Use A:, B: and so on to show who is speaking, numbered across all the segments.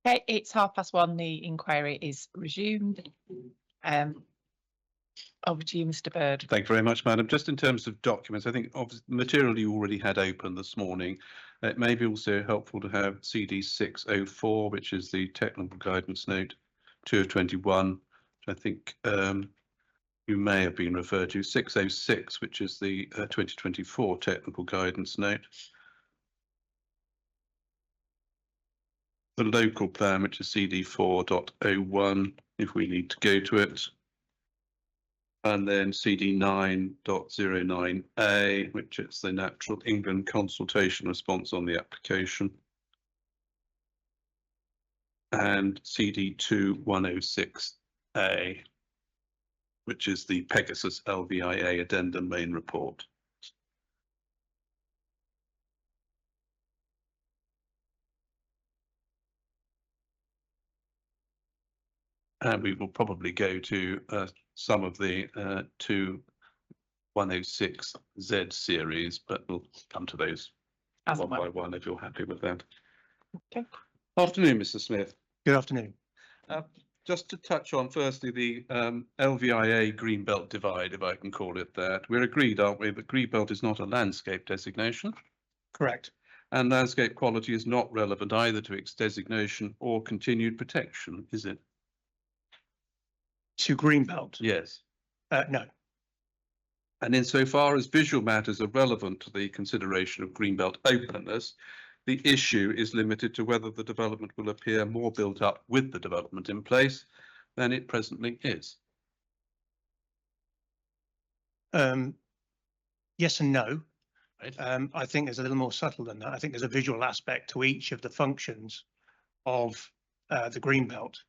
A: Okay, it's 1:30. The inquiry is resumed. Over to you, Mr. Bird.
B: Thank you very much, Madam. Just in terms of documents, I think of the material you already had open this morning. It may be also helpful to have CD 604, which is the technical guidance note 2 of 21, which I think you may have been referred to, 606, which is the 2024 technical guidance note. The local plan, which is CD 4.01, if we need to go to it. And then CD 9.09A, which is the Natural England consultation response on the application. And CD 2106A, which is the Pegasus LVIA addendum main report. And we will probably go to some of the 2106Z series, but we'll come to those one by one if you're happy with that.
A: Okay.
B: Afternoon, Mr. Smith.
C: Good afternoon.
B: Just to touch on firstly the LVIA Greenbelt divide, if I can call it that. We're agreed, aren't we, that Greenbelt is not a landscape designation?
C: Correct.
B: And landscape quality is not relevant either to its designation or continued protection, is it?
C: To Greenbelt?
B: Yes.
C: No.
B: And insofar as visual matters are relevant to the consideration of Greenbelt openness, the issue is limited to whether the development will appear more built up with the development in place than it presently is.
C: Yes and no.
B: Right.
C: I think there's a little more subtle than that. I think there's a visual aspect to each of the functions of the Greenbelt.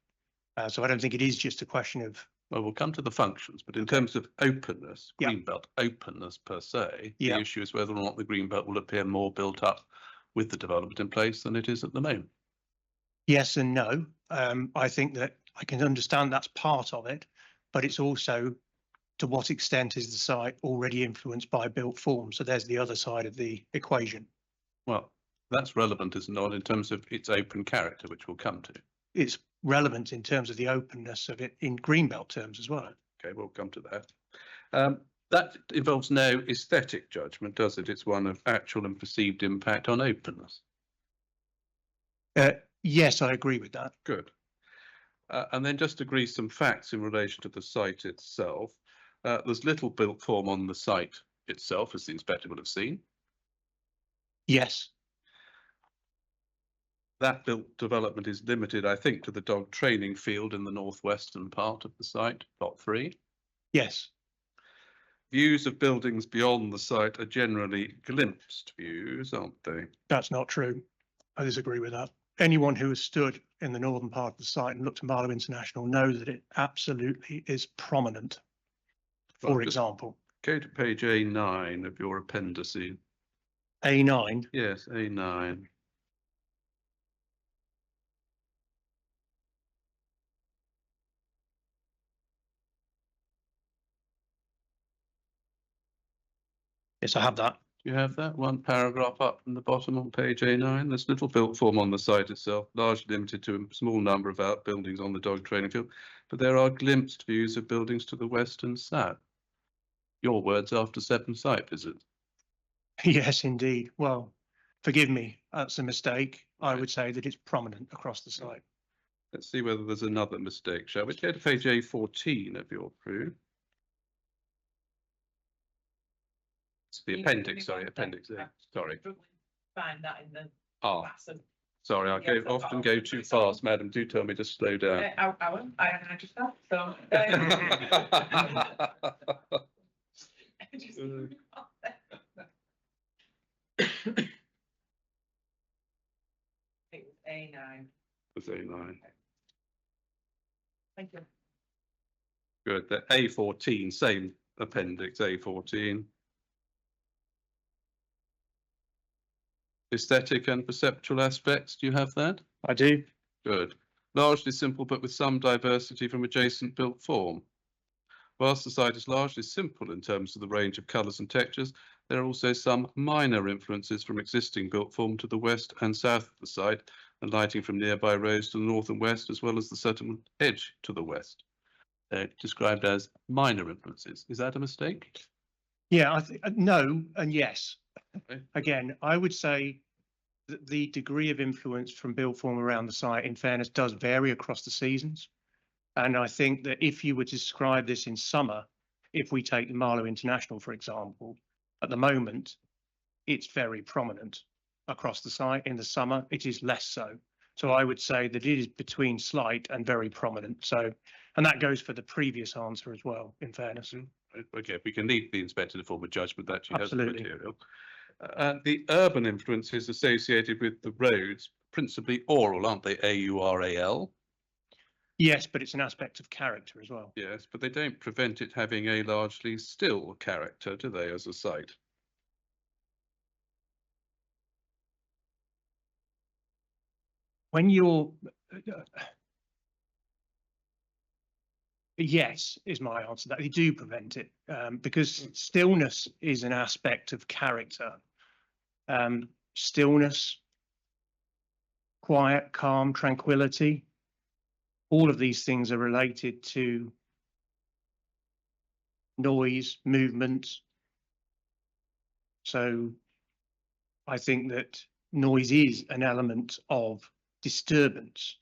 C: So I don't think it is just a question of.
B: Well, we'll come to the functions, but in terms of openness,
C: Yeah.
B: Greenbelt openness per se,
C: Yeah.
B: the issue is whether or not the Greenbelt will appear more built up with the development in place than it is at the moment.
C: Yes and no. I think that I can understand that's part of it, but it's also to what extent is the site already influenced by built form? So there's the other side of the equation.
B: Well, that's relevant, is it not, in terms of its open character, which we'll come to.
C: It's relevant in terms of the openness of it in Greenbelt terms as well.
B: Okay, we'll come to that. That involves no aesthetic judgment, does it? It's one of actual and perceived impact on openness.
C: Yes, I agree with that.
B: Good. And then just agree some facts in relation to the site itself. There's little built form on the site itself, as the inspector would have seen.
C: Yes.
B: That built development is limited, I think, to the dog training field in the northwestern part of the site, plot 3.
C: Yes.
B: Views of buildings beyond the site are generally glimpsed views, aren't they?
C: That's not true. I disagree with that. Anyone who has stood in the northern part of the site and looked at Marlow International knows that it absolutely is prominent. For example,
B: go to page A9 of your appendices.
C: A9.
B: Yes, A9.
C: Yes, I have that.
B: You have that one paragraph up from the bottom on page A9. There's little built form on the site itself, largely limited to a small number of outbuildings on the dog training field, but there are glimpsed views of buildings to the west and south. Your words after 7 site visits.
C: Yes, indeed. Well, forgive me, that's a mistake. I would say that it's prominent across the site.
B: Let's see whether there's another mistake, shall we? Go to page A14 of your proof. It's the appendix, sorry, appendix A. Sorry.
A: Find that in the
B: Sorry, I often go too fast, madam. Do tell me to slow down.
A: I just thought so. It was A9.
B: It's A9.
A: Thank you.
B: Good. The A14, same appendix, A14. Aesthetic and perceptual aspects, do you have that?
C: I do.
B: Good. Largely simple, but with some diversity from adjacent built form. Whilst the site is largely simple in terms of the range of colours and textures, there are also some minor influences from existing built form to the west and south of the site, and lighting from nearby roads to the north and west, as well as the settlement edge to the west. Described as minor influences. Is that a mistake?
C: Yeah, I think no and yes.
B: Okay.
C: Again, I would say that the degree of influence from built form around the site, in fairness, does vary across the seasons. And I think that if you were to describe this in summer, if we take the Marlow International, for example, at the moment, it's very prominent across the site. In the summer, it is less so. So I would say that it is between slight and very prominent. So, and that goes for the previous answer as well, in fairness.
B: Okay, we can leave the inspector to form a judgment that she has the
C: Absolutely.
B: material. The urban influences associated with the roads, principally oral, aren't they? AURAL.
C: Yes, but it's an aspect of character as well.
B: Yes, but they don't prevent it having a largely still character, do they, as a site?
C: When you're yes, is my answer. That they do prevent it because stillness is an aspect of character. Stillness, quiet, calm, tranquility. All of these things are related to noise, movement. So I think that noise is an element of disturbance.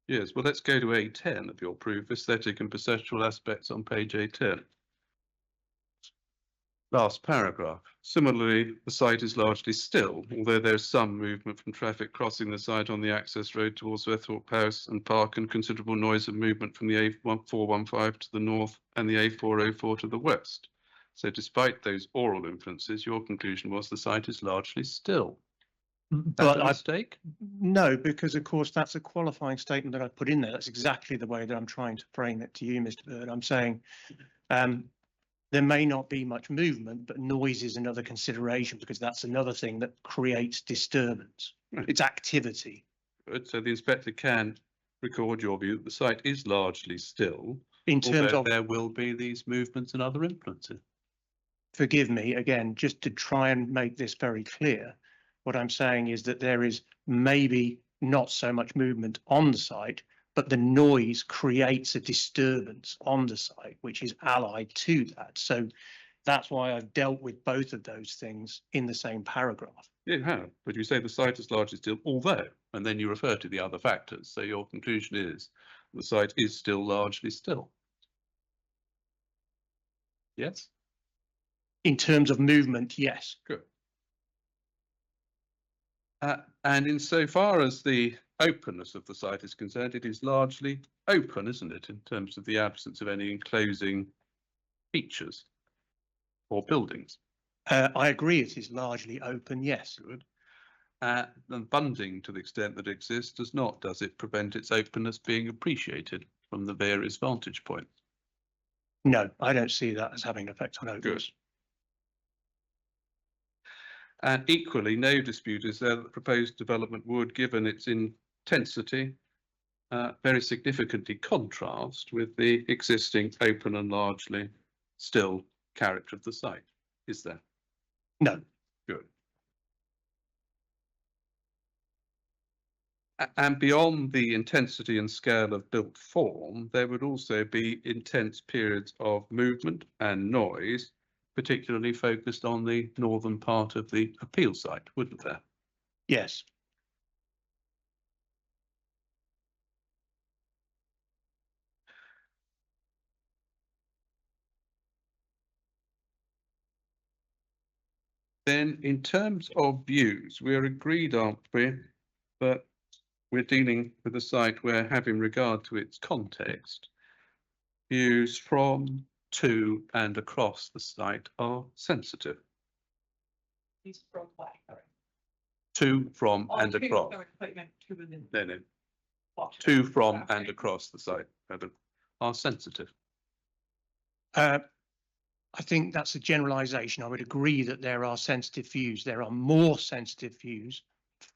B: Yes, well, let's go to A10 of your proof, aesthetic and perceptual aspects on page A10. Last paragraph. Similarly, the site is largely still, although there's some movement from traffic crossing the site on the access road towards Wethorpe House and Park, and considerable noise and movement from the A415 to the north and the A404 to the west. So despite those oral influences, your conclusion was the site is largely still. That's a mistake?
C: No, because of course that's a qualifying statement that I put in there. That's exactly the way that I'm trying to frame it to you, Mr. Bird. I'm saying there may not be much movement, but noise is another consideration because that's another thing that creates disturbance.
B: Right.
C: It's activity.
B: Good. So the inspector can record your view that the site is largely still,
C: In terms
B: although
C: of,
B: there will be these movements and other influences.
C: forgive me, again, just to try and make this very clear, what I'm saying is that there is maybe not so much movement on the site, but the noise creates a disturbance on the site, which is allied to that. So that's why I've dealt with both of those things in the same paragraph.
B: You have, but you say the site is largely still, although, and then you refer to the other factors. So your conclusion is the site is still largely still. Yes?
C: In terms of movement, yes.
B: Good. And insofar as the openness of the site is concerned, it is largely open, isn't it, in terms of the absence of any enclosing features or buildings?
C: I agree it is largely open, yes.
B: Good. And bunding, to the extent that it exists, does not, does it, prevent its openness being appreciated from the various vantage points?
C: No, I don't see that as having an effect on openness.
B: Good. And equally, no dispute is there that the proposed development would, given its intensity, very significantly contrast with the existing open and largely still character of the site, is there?
C: No.
B: Good. And beyond the intensity and scale of built form, there would also be intense periods of movement and noise, particularly focused on the northern part of the appeal site, wouldn't there?
C: Yes.
B: Then in terms of views, we're agreed, aren't we, that we're dealing with a site where, having regard to its context, views from, to and across the site are sensitive.
A: He's from where, sorry?
B: To, from and
A: to,
B: across.
A: sorry, I thought you meant to and then
B: No, no.
A: what?
B: To, from
A: Okay.
B: and across the site, Adam, are sensitive.
C: I think that's a generalization. I would agree that there are sensitive views. There are more sensitive views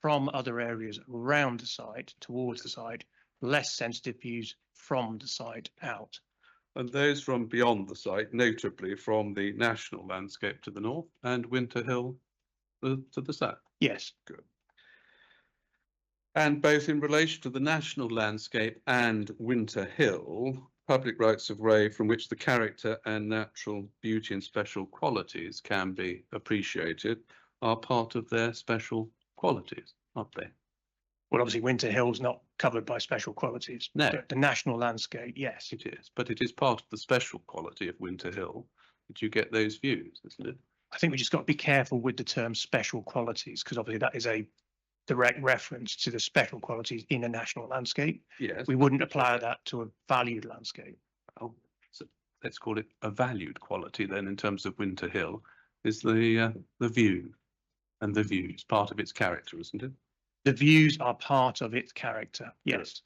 C: from other areas around the site towards the site, less sensitive views from the site out.
B: And those from beyond the site, notably from the national landscape to the north and Winter Hill to the south.
C: Yes.
B: Good. And both in relation to the national landscape and Winter Hill, public rights of way from which the character and natural beauty and special qualities can be appreciated are part of their special qualities, aren't they?
C: Well, obviously Winter Hill's not covered by special qualities.
B: No.
C: The national landscape, yes.
B: It is, but it is part of the special quality of Winter Hill that you get those views, isn't it?
C: I think we just got to be careful with the term special qualities, because obviously that is a direct reference to the special qualities in a national landscape.
B: Yes.
C: We wouldn't apply that to a valued landscape.
B: Well, so let's call it a valued quality then in terms of Winter Hill is the view, and the view is part of its character, isn't it?
C: The views are part of its character, yes.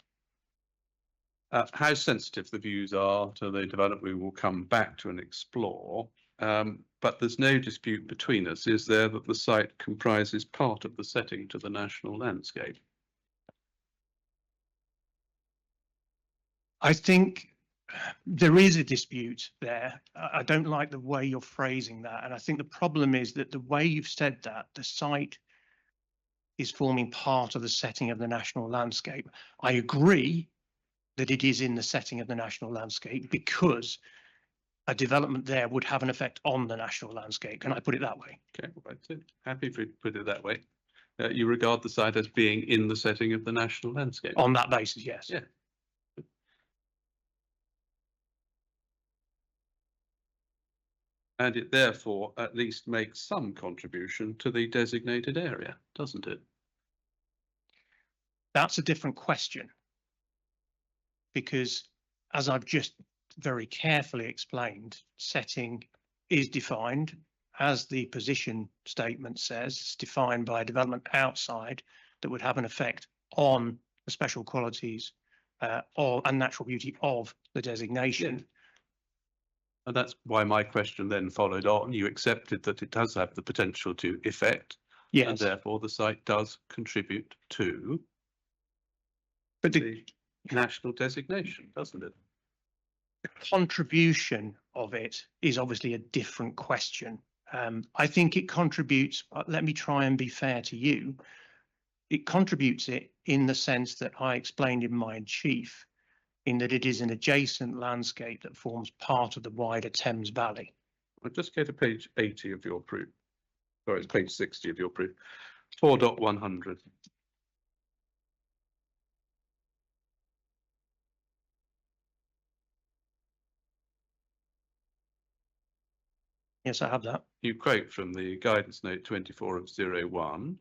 B: How sensitive the views are to the development we will come back to and explore. But there's no dispute between us, is there, that the site comprises part of the setting to the national landscape?
C: I think there is a dispute there. I don't like the way you're phrasing that. And I think the problem is that the way you've said that, the site is forming part of the setting of the national landscape. I agree that it is in the setting of the national landscape because a development there would have an effect on the national landscape. Can I put it that way?
B: Okay, right. So happy for you to put it that way. You regard the site as being in the setting of the national landscape?
C: On that basis, yes.
B: Yeah. And it therefore at least makes some contribution to the designated area, doesn't it?
C: That's a different question. Because as I've just very carefully explained, setting is defined as the position statement says, it's defined by a development outside that would have an effect on the special qualities and natural beauty of the designation.
B: Yeah. And that's why my question then followed on. You accepted that it does have the potential to affect,
C: Yes.
B: and therefore the site does contribute to
C: the
B: national designation, doesn't it?
C: The contribution of it is obviously a different question. I think it contributes, let me try and be fair to you. It contributes it in the sense that I explained in my chief, in that it is an adjacent landscape that forms part of the wider Thames Valley.
B: I'll just go to page 80 of your proof. Sorry, it's page 60 of your proof. 4.100.
C: Yes, I have that.
B: You quote from the guidance note 24 of 01.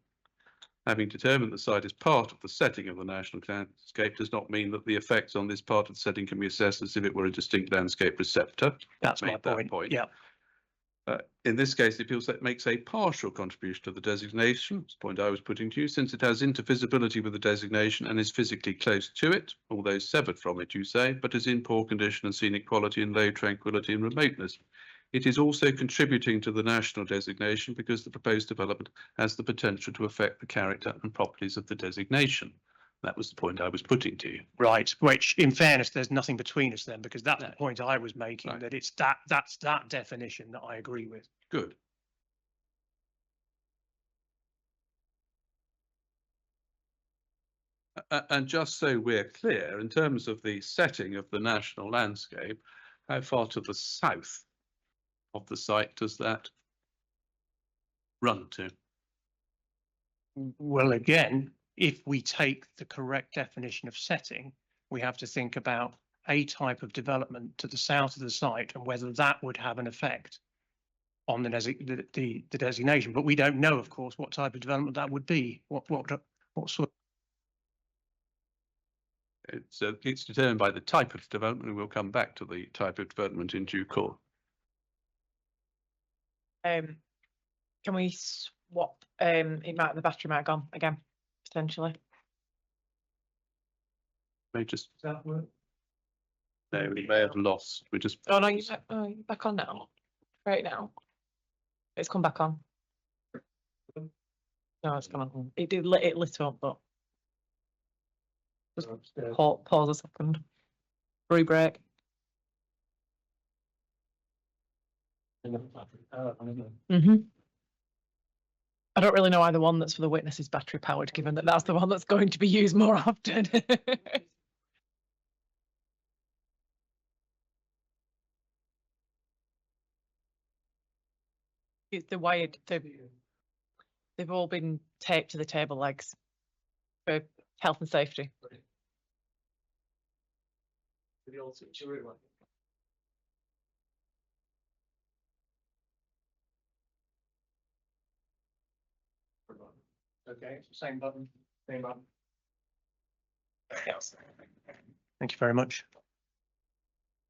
B: Having determined the site is part of the setting of the national landscape does not mean that the effects on this part of the setting can be assessed as if it were a distinct landscape receptor.
C: That's my point. Yeah.
B: In this case, it feels that it makes a partial contribution to the designation. That's the point I was putting to you, since it has intervisibility with the designation and is physically close to it, although severed from it, you say, but is in poor condition and scenic quality and low tranquility and remoteness. It is also contributing to the national designation because the proposed development has the potential to affect the character and properties of the designation. That was the point I was putting to you.
C: Right, which in fairness, there's nothing between us then, because that's
B: No.
C: the point I was making,
B: Right.
C: that it's that's that definition that I agree with.
B: Good. And just so we're clear, in terms of the setting of the national landscape, how far to the south of the site does that run to?
C: Well, again, if we take the correct definition of setting, we have to think about a type of development to the south of the site and whether that would have an effect on the designation. But we don't know, of course, what type of development that would be. What sort?
B: It's determined by the type of development, and we'll come back to the type of development in due course.
A: Can we swap? The battery might have gone again, potentially.
B: May just no, we may have lost. We just
A: Oh no, you're back on now. Right now, it's come back on. No, it's gone on. It lit up, but just pause a second. Free break. Mm-hmm. I don't really know why the one that's for the witness is battery powered, given that that's the one that's going to be used more often. They're wired, they've all been taped to the table legs for health and safety.
C: Okay, same button, same button. Thank you very much.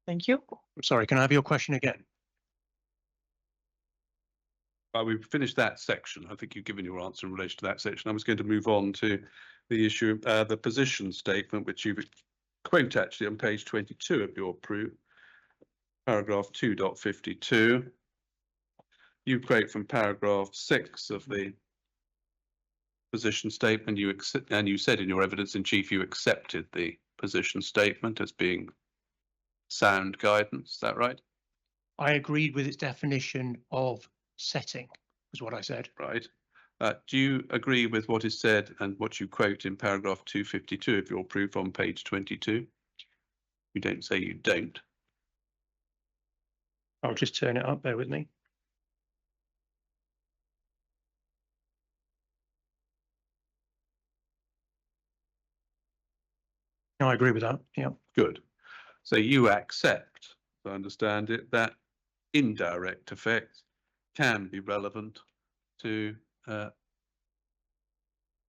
A: Thank you.
C: I'm sorry, can I have your question again?
B: We've finished that section. I think you've given your answer in relation to that section. I was going to move on to the issue, the position statement, which you quote actually on page 22 of your proof, paragraph 2.52. You quote from paragraph 6 of the position statement. And you said in your evidence in chief you accepted the position statement as being sound guidance. Is that right?
C: I agreed with its definition of setting, was what I said.
B: Right. Do you agree with what is said and what you quote in paragraph 252 of your proof on page 22? You don't say you don't.
C: I'll just turn it up, bear with me. No, I agree with that, yeah.
B: Good. So you accept, as I understand it, that indirect effects can be relevant to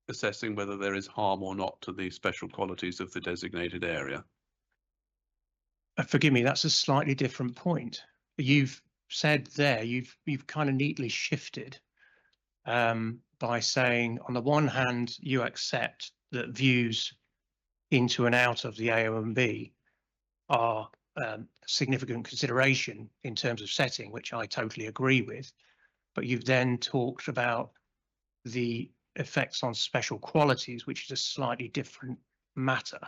B: assessing whether there is harm or not to the special qualities of the designated area.
C: Forgive me, that's a slightly different point. You've said there, you've kind of neatly shifted by saying, on the one hand, you accept that views into and out of the AONB are significant consideration in terms of setting, which I totally agree with. But you've then talked about the effects on special qualities, which is a slightly different matter.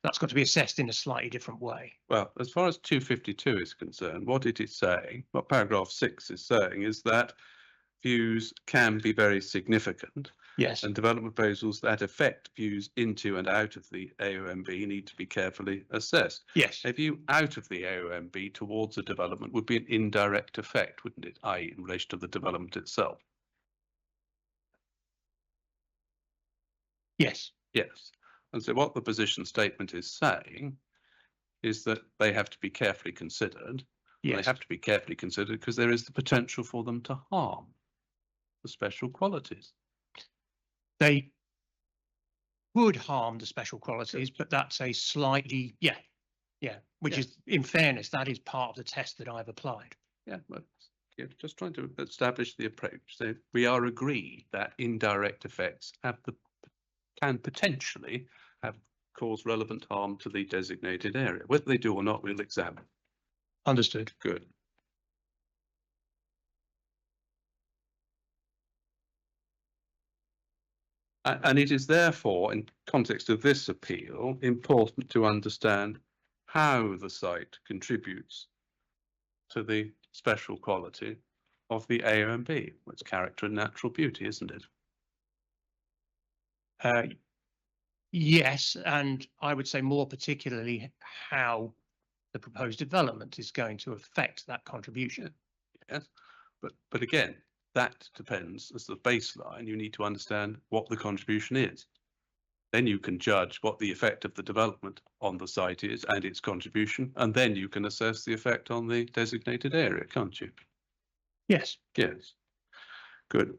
C: That's got to be assessed in a slightly different way.
B: Well, as far as 252 is concerned, what it is saying, what paragraph 6 is saying, is that views can be very significant.
C: Yes.
B: And development proposals that affect views into and out of the AONB need to be carefully assessed.
C: Yes.
B: A view out of the AONB towards a development would be an indirect effect, wouldn't it? i.e. in relation to the development itself.
C: Yes.
B: Yes. And so what the position statement is saying is that they have to be carefully considered.
C: Yes.
B: They have to be carefully considered because there is the potential for them to harm the special qualities.
C: They would harm the special qualities, but that's a slightly, which is, in fairness, that is part of the test that I've applied.
B: Yeah, well, just trying to establish the approach. So we are agreed that indirect effects can potentially cause relevant harm to the designated area. Whether they do or not, we'll examine.
C: Understood.
B: Good. And it is therefore, in context of this appeal, important to understand how the site contributes to the special quality of the AONB, its character and natural beauty, isn't it?
C: Yes, and I would say more particularly how the proposed development is going to affect that contribution.
B: Yes, but again, that depends as the baseline. You need to understand what the contribution is. Then you can judge what the effect of the development on the site is and its contribution, and then you can assess the effect on the designated area, can't you?
C: Yes.
B: Yes. Good.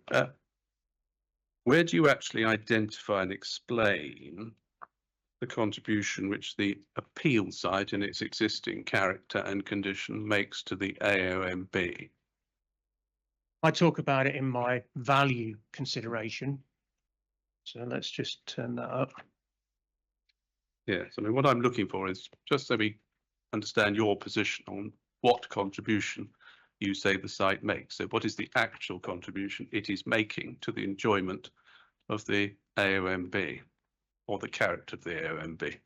B: Where do you actually identify and explain the contribution which the appeal site in its existing character and condition makes to the AONB?
C: I talk about it in my value consideration. So let's just turn that up.
B: Yes, I mean, what I'm looking for is just so we understand your position on what contribution you say the site makes. So what is the actual contribution it is making to the enjoyment of the AONB or the character of the AONB?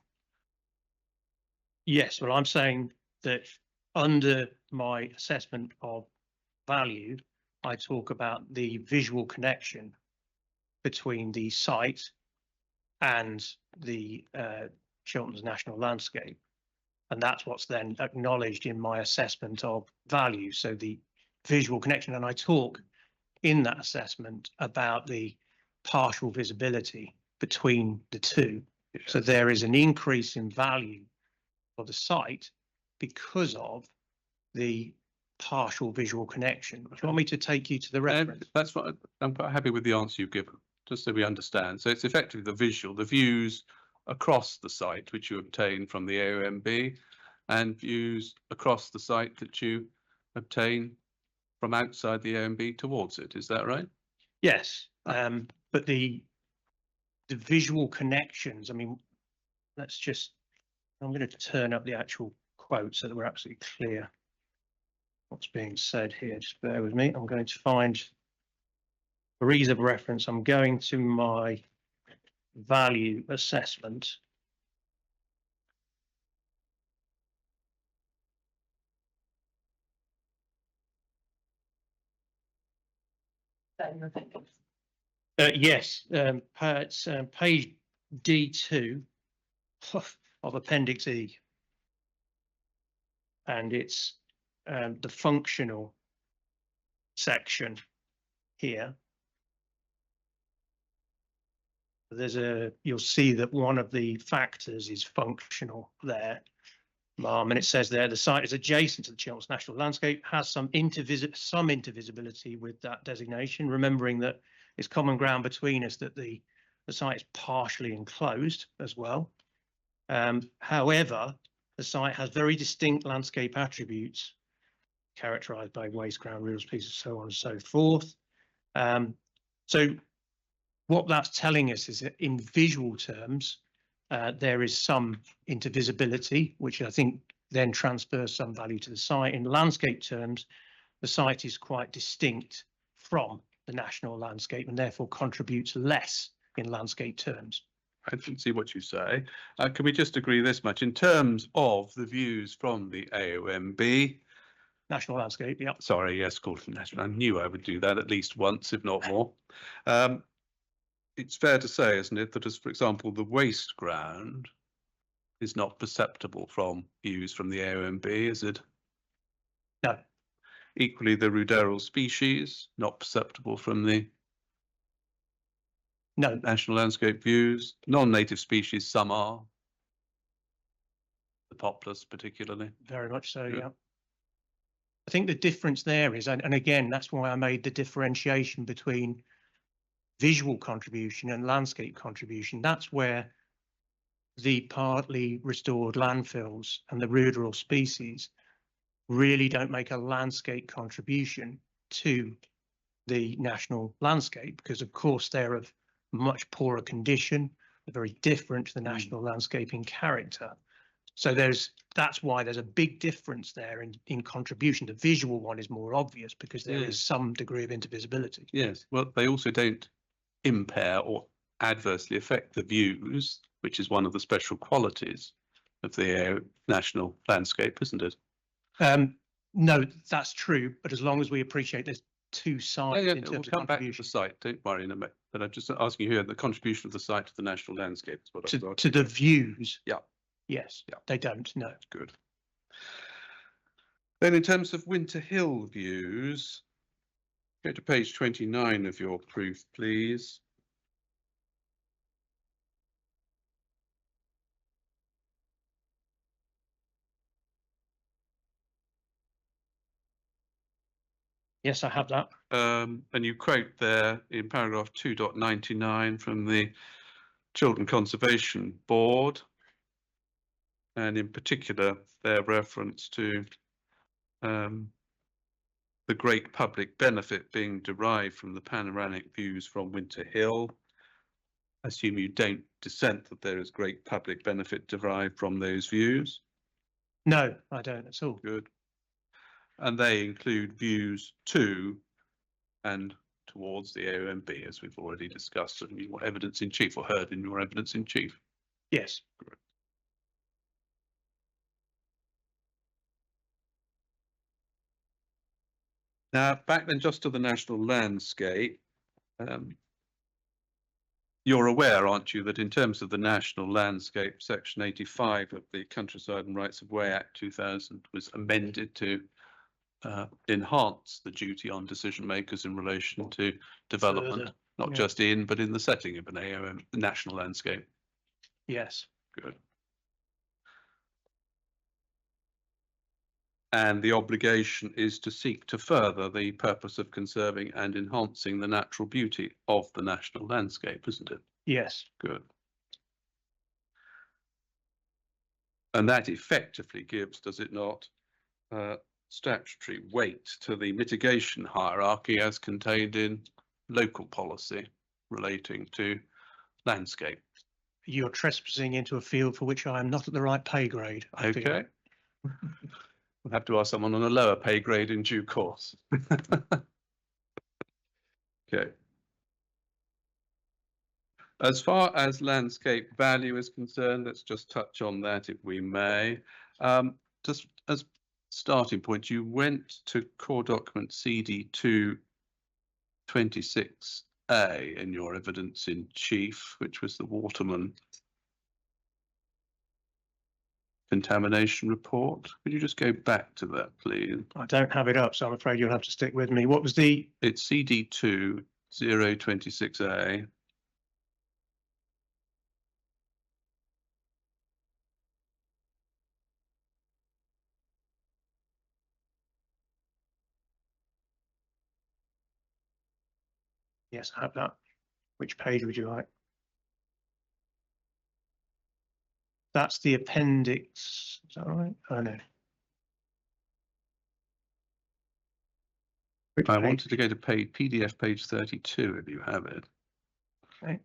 C: Yes, well, I'm saying that under my assessment of value, I talk about the visual connection between the site and the Chilterns National Landscape. And that's what's then acknowledged in my assessment of value. So the visual connection, and I talk in that assessment about the partial visibility between the two. So there is an increase in value for the site because of the partial visual connection. Do you want me to take you to the reference?
B: That's what I'm quite happy with the answer you've given, just so we understand. So it's effectively the visual, the views across the site which you obtain from the AOMB, and views across the site that you obtain from outside the AOMB towards it. Is that right?
C: Yes, but the visual connections, I mean, I'm going to turn up the actual quote so that we're absolutely clear what's being said here. Just bear with me. I'm going to find, for ease of reference, I'm going to my value assessment. Yes, it's page D2 of Appendix E. And it's the functional section here. You'll see that one of the factors is functional there. And it says there, the site is adjacent to the Chilterns National Landscape, has some intervisibility with that designation, remembering that it's common ground between us that the site is partially enclosed as well. However, the site has very distinct landscape attributes characterized by waste ground, riddle species, so on and so forth. So what that's telling us is that in visual terms, there is some intervisibility, which I think then transfers some value to the site. In landscape terms, the site is quite distinct from the national landscape and therefore contributes less in landscape terms.
B: I can see what you say. Can we just agree this much? In terms of the views from the AOMB,
C: National landscape, yeah.
B: sorry, yes, called national. I knew I would do that at least once, if not more. It's fair to say, isn't it, that as, for example, the waste ground is not perceptible from views from the AOMB, is it?
C: No.
B: Equally, the ruderal species, not perceptible from the national landscape views. Non-native species, some are. The poplars particularly.
C: Very much so, yeah. I think the difference there is, and again, that's why I made the differentiation between visual contribution and landscape contribution. That's where the partly restored landfills and the ruderal species really don't make a landscape contribution to the national landscape, because of course they're of much poorer condition, they're very different to the national landscape in character. So that's why there's a big difference there in contribution. The visual one is more obvious because there is some degree of intervisibility.
B: Yes, well, they also don't impair or adversely affect the views, which is one of the special qualities of the national landscape, isn't it?
C: No, that's true, but as long as we appreciate there's two sides in terms
B: we'll
C: of
B: come back to the
C: contribution.
B: site, don't worry in a minute. But I'm just asking you here, the contribution of the site to the national landscape is what I was asking.
C: To the views?
B: Yeah.
C: Yes,
B: yeah.
C: They don't, no.
B: Good. Then in terms of Winter Hill views, go to page 29 of your proof, please.
C: Yes, I have that.
B: And you quote there in paragraph 2.99 from the Children Conservation Board, and in particular their reference to the great public benefit being derived from the panoramic views from Winter Hill. I assume you don't dissent that there is great public benefit derived from those views?
C: No, I don't at all.
B: Good. And they include views to and towards the AOMB, as we've already discussed in your evidence in chief, or heard in your evidence in chief.
C: Yes.
B: Correct. Now, back then just to the national landscape, you're aware, aren't you, that in terms of the National Landscape, Section 85 of the Countryside and Rights of Way Act 2000 was amended to enhance the duty on decision makers in relation to development,
C: Further,
B: not
C: yeah.
B: just in, but in the setting of an AOM, the national landscape.
C: Yes.
B: Good. And the obligation is to seek to further the purpose of conserving and enhancing the natural beauty of the national landscape, isn't it?
C: Yes.
B: Good. And that effectively gives, does it not, statutory weight to the mitigation hierarchy as contained in local policy relating to landscape.
C: You're trespassing into a field for which I am not at the right pay grade. I feel.
B: Okay. We'll have to ask someone on a lower pay grade in due course. Okay. As far as landscape value is concerned, let's just touch on that if we may. Just as starting point, you went to core document CD2 26A in your evidence in chief, which was the Waterman contamination report. Could you just go back to that, please?
C: I don't have it up, so I'm afraid you'll have to stick with me. What was the?
B: It's CD2 026A.
C: Yes, I have that. Which page would you like? That's the appendix. Is that right? Oh no. Which
B: I
C: page?
B: wanted to go to PDF page 32 if you have it.
C: Okay.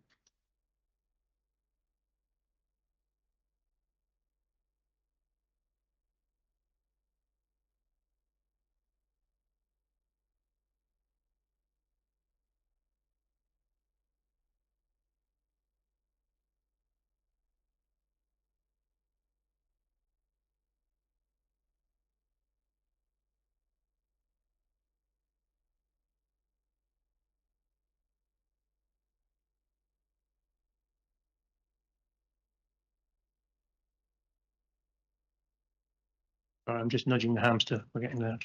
C: Sorry, I'm just nudging the hamster. We're getting there.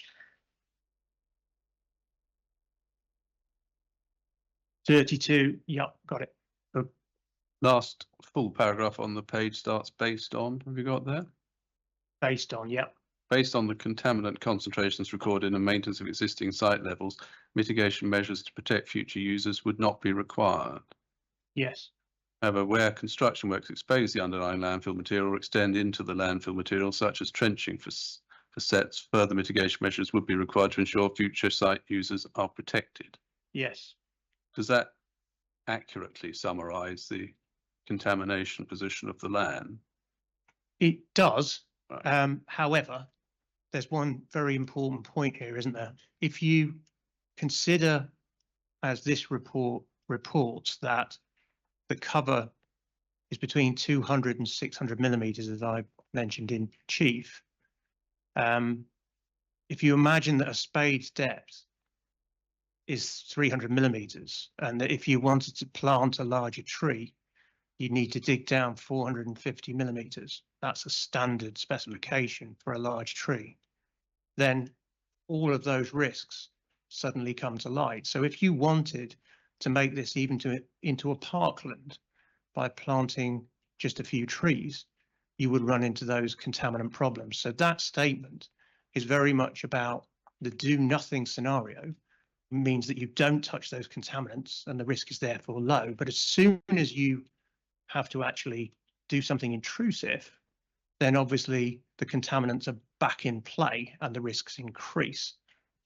C: 32. Yep, got it.
B: Last full paragraph on the page starts based on. Have you got there?
C: Based on, yep.
B: Based on the contaminant concentrations recorded and maintenance of existing site levels, mitigation measures to protect future users would not be required.
C: Yes.
B: However, where construction works expose the underlying landfill material or extend into the landfill material, such as trenching for sets, further mitigation measures would be required to ensure future site users are protected.
C: Yes.
B: Does that accurately summarise the contamination position of the land?
C: It does.
B: Right.
C: However, there's one very important point here, isn't there? If you consider, as this report reports, that the cover is between 200 and 600 millimeters, as I mentioned in chief. If you imagine that a spade's depth is 300 millimeters, and that if you wanted to plant a larger tree, you need to dig down 450 millimeters. That's a standard specification for a large tree. Then all of those risks suddenly come to light. So if you wanted to make this even into a parkland by planting just a few trees, you would run into those contaminant problems. So that statement is very much about the do nothing scenario. It means that you don't touch those contaminants and the risk is therefore low. But as soon as you have to actually do something intrusive, then obviously the contaminants are back in play and the risks increase.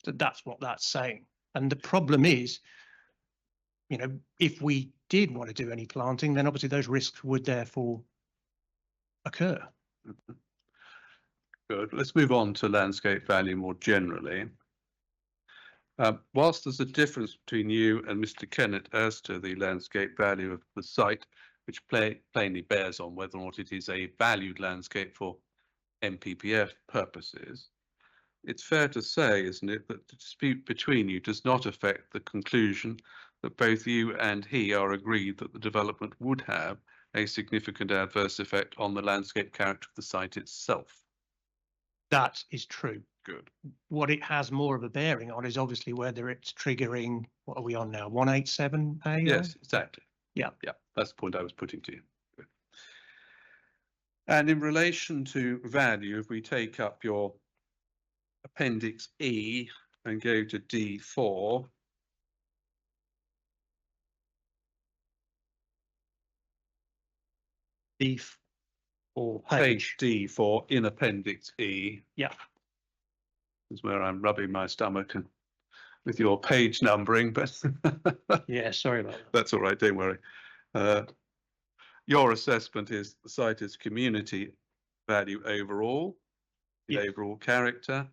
C: So that's what that's saying. And the problem is, you know, if we did want to do any planting, then obviously those risks would therefore occur.
B: Good. Let's move on to landscape value more generally. Whilst there's a difference between you and Mr. Kennett as to the landscape value of the site, which plainly bears on whether or not it is a valued landscape for MPPF purposes, it's fair to say, isn't it, that the dispute between you does not affect the conclusion that both you and he are agreed that the development would have a significant adverse effect on the landscape character of the site itself?
C: That is true.
B: Good.
C: What it has more of a bearing on is obviously whether it's triggering, what are we on now, 187A?
B: Yes, exactly.
C: Yeah.
B: Yeah, that's the point I was putting to you. Good. And in relation to value, if we take up your Appendix E and go to D4,
C: Or
B: page D4 in Appendix E.
C: Yeah.
B: Is where I'm rubbing my stomach and with your page numbering, but
C: Yeah, sorry about that.
B: that's all right, don't worry. Your assessment is the site is community value overall, the
C: Yes.
B: overall character.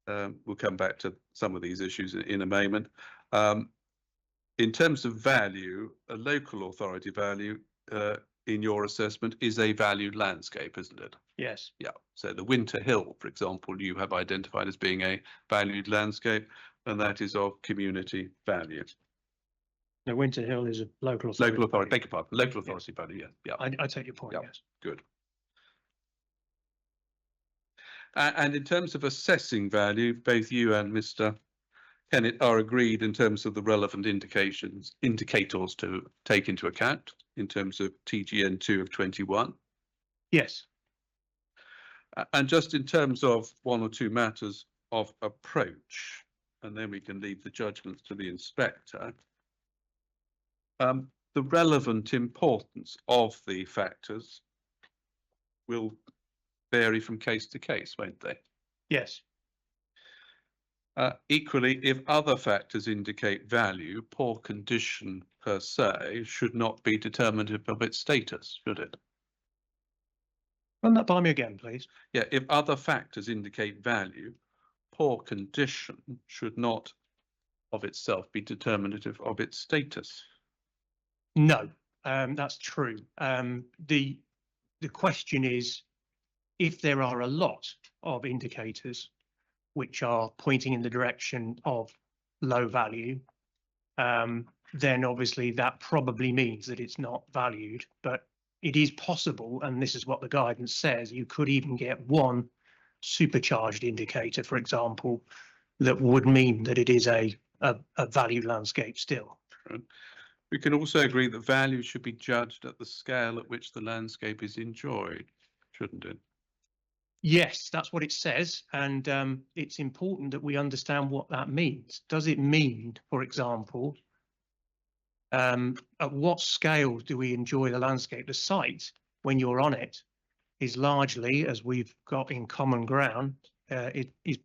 B: We'll come back to some of these issues in a moment. In terms of value, a local authority value in your assessment is a valued landscape, isn't it?
C: Yes.
B: Yeah. So the Winter Hill, for example, you have identified as being a valued landscape, and that is of community value.
C: No, Winter Hill is a local authority.
B: Local authority,
C: value.
B: beg your pardon, local authority value, yeah.
C: I take your point,
B: Yeah.
C: yes.
B: Good. And in terms of assessing value, both you and Mr. Kennett are agreed in terms of the relevant indicators to take into account in terms of TGN2 of 21.
C: Yes.
B: And just in terms of one or two matters of approach, and then we can leave the judgments to the inspector. The relevant importance of the factors will vary from case to case, won't they?
C: Yes.
B: Equally, if other factors indicate value, poor condition per se should not be determinative of its status, should it?
C: Run that by me again, please.
B: Yeah, if other factors indicate value, poor condition should not of itself be determinative of its status.
C: No, that's true. The question is, if there are a lot of indicators which are pointing in the direction of low value, then obviously that probably means that it's not valued. But it is possible, and this is what the guidance says, you could even get one supercharged indicator, for example, that would mean that it is a valued landscape still.
B: We can also agree that value should be judged at the scale at which the landscape is enjoyed, shouldn't it?
C: Yes, that's what it says, and it's important that we understand what that means. Does it mean, for example, at what scale do we enjoy the landscape? The site, when you're on it, is largely, as we've got in common ground, it is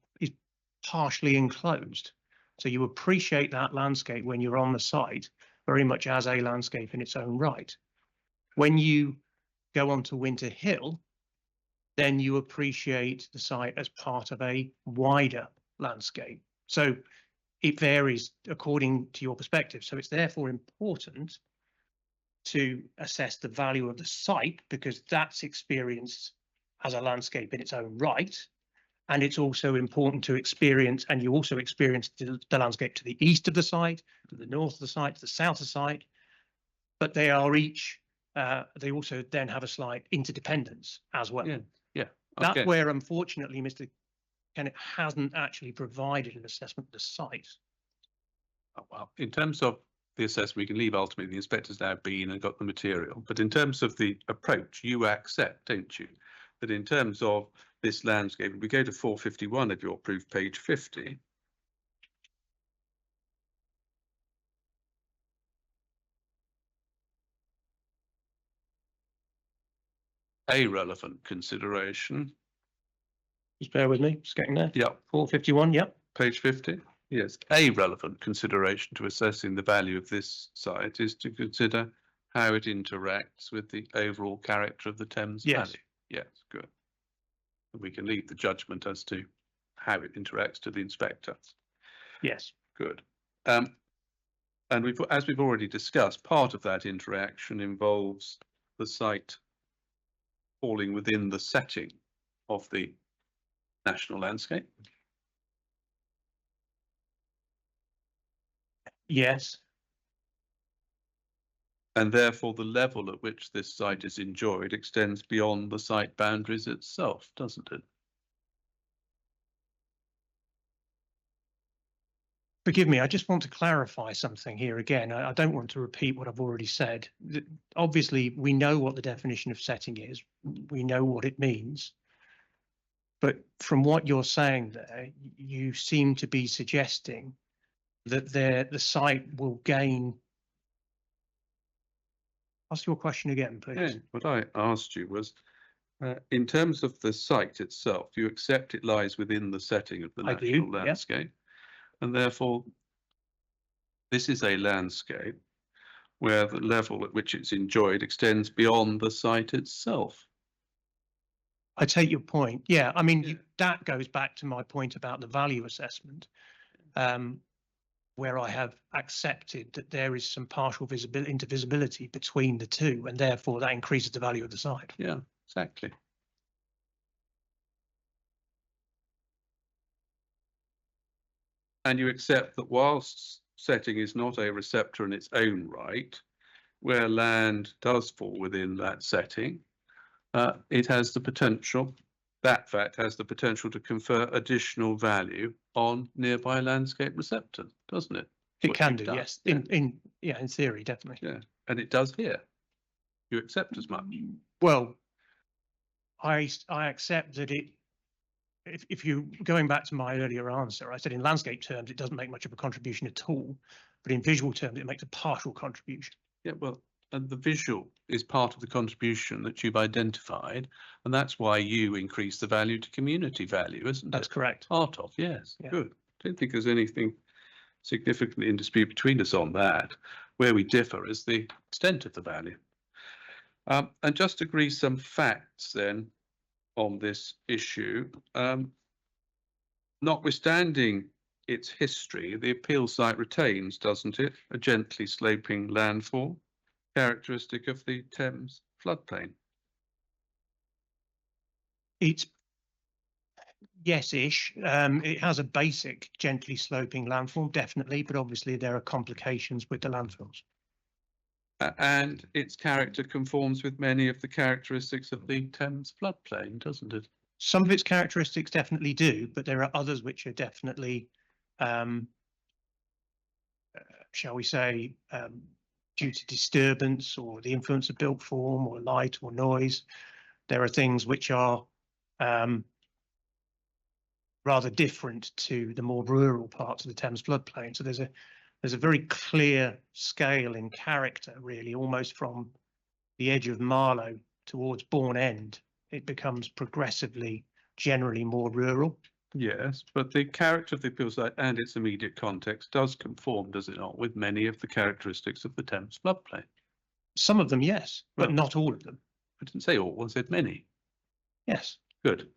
C: partially enclosed. So you appreciate that landscape when you're on the site very much as a landscape in its own right. When you go onto Winter Hill, then you appreciate the site as part of a wider landscape. So it varies according to your perspective. So it's therefore important to assess the value of the site because that's experienced as a landscape in its own right. And it's also important to experience, and you also experience the landscape to the east of the site, to the north of the site, to the south of the site. But they are each, they also then have a slight interdependence as well.
B: Yeah.
C: That's
B: Okay.
C: where, unfortunately, Mr. Kennett hasn't actually provided an assessment of the site.
B: Oh, well, in terms of the assessment, we can leave ultimately the inspector's now been and got the material. But in terms of the approach, you accept, don't you, that in terms of this landscape, if we go to 451 of your proof, page 50, a relevant consideration.
C: Just bear with me, just getting there.
B: Yeah.
C: 451, yep.
B: Page 50. Yes, a relevant consideration to assessing the value of this site is to consider how it interacts with the overall character of the Thames
C: Yes.
B: Valley. Yes, good. We can leave the judgment as to how it interacts to the inspector.
C: Yes.
B: Good. And as we've already discussed, part of that interaction involves the site falling within the setting of the national landscape.
C: Yes.
B: And therefore, the level at which this site is enjoyed extends beyond the site boundaries itself, doesn't it?
C: Forgive me, I just want to clarify something here again. I don't want to repeat what I've already said. Obviously, we know what the definition of setting is. We know what it means. But from what you're saying there, you seem to be suggesting that the site will gain. Ask your question again, please.
B: Yeah, what I asked you was, in terms of the site itself, you accept it lies within the setting of the
C: I do,
B: natural
C: yeah.
B: landscape, and therefore this is a landscape where the level at which it's enjoyed extends beyond the site itself.
C: I take your point. Yeah, I mean,
B: Yeah.
C: that goes back to my point about the value assessment, where I have accepted that there is some partial intervisibility between the two, and therefore that increases the value of the site.
B: Yeah, exactly. And you accept that whilst setting is not a receptor in its own right, where land does fall within that setting, it has the potential, that fact has the potential to confer additional value on nearby landscape receptors, doesn't it?
C: It
B: What
C: can
B: you've
C: do,
B: done,
C: yes.
B: yeah.
C: In theory, definitely.
B: Yeah, and it does here. You accept as much.
C: Well, I accept that it. If you going back to my earlier answer, I said in landscape terms it doesn't make much of a contribution at all, but in visual terms it makes a partial contribution.
B: Yeah, well, and the visual is part of the contribution that you've identified, and that's why you increase the value to community value, isn't it?
C: That's correct.
B: Part of, yes.
C: Yeah.
B: Good. I don't think there's anything significantly in dispute between us on that. Where we differ is the extent of the value. And just to agree some facts then on this issue, notwithstanding its history, the appeal site retains, doesn't it, a gently sloping landfall, characteristic of the Thames floodplain.
C: It's yes-ish. It has a basic gently sloping landform, definitely, but obviously there are complications with the landfills.
B: And its character conforms with many of the characteristics of the Thames floodplain, doesn't it?
C: Some of its characteristics definitely do, but there are others which are definitely, shall we say, due to disturbance or the influence of built form or light or noise. There are things which are rather different to the more rural parts of the Thames floodplain. So there's a very clear scale in character, really, almost from the edge of Marlow towards Bourne End. It becomes progressively, generally more rural.
B: Yes, but the character of the appeal site and its immediate context does conform, does it not, with many of the characteristics of the Thames floodplain?
C: Some of them, yes, but
B: Well,
C: not all of them.
B: I didn't say all, I said many.
C: Yes.
B: Good.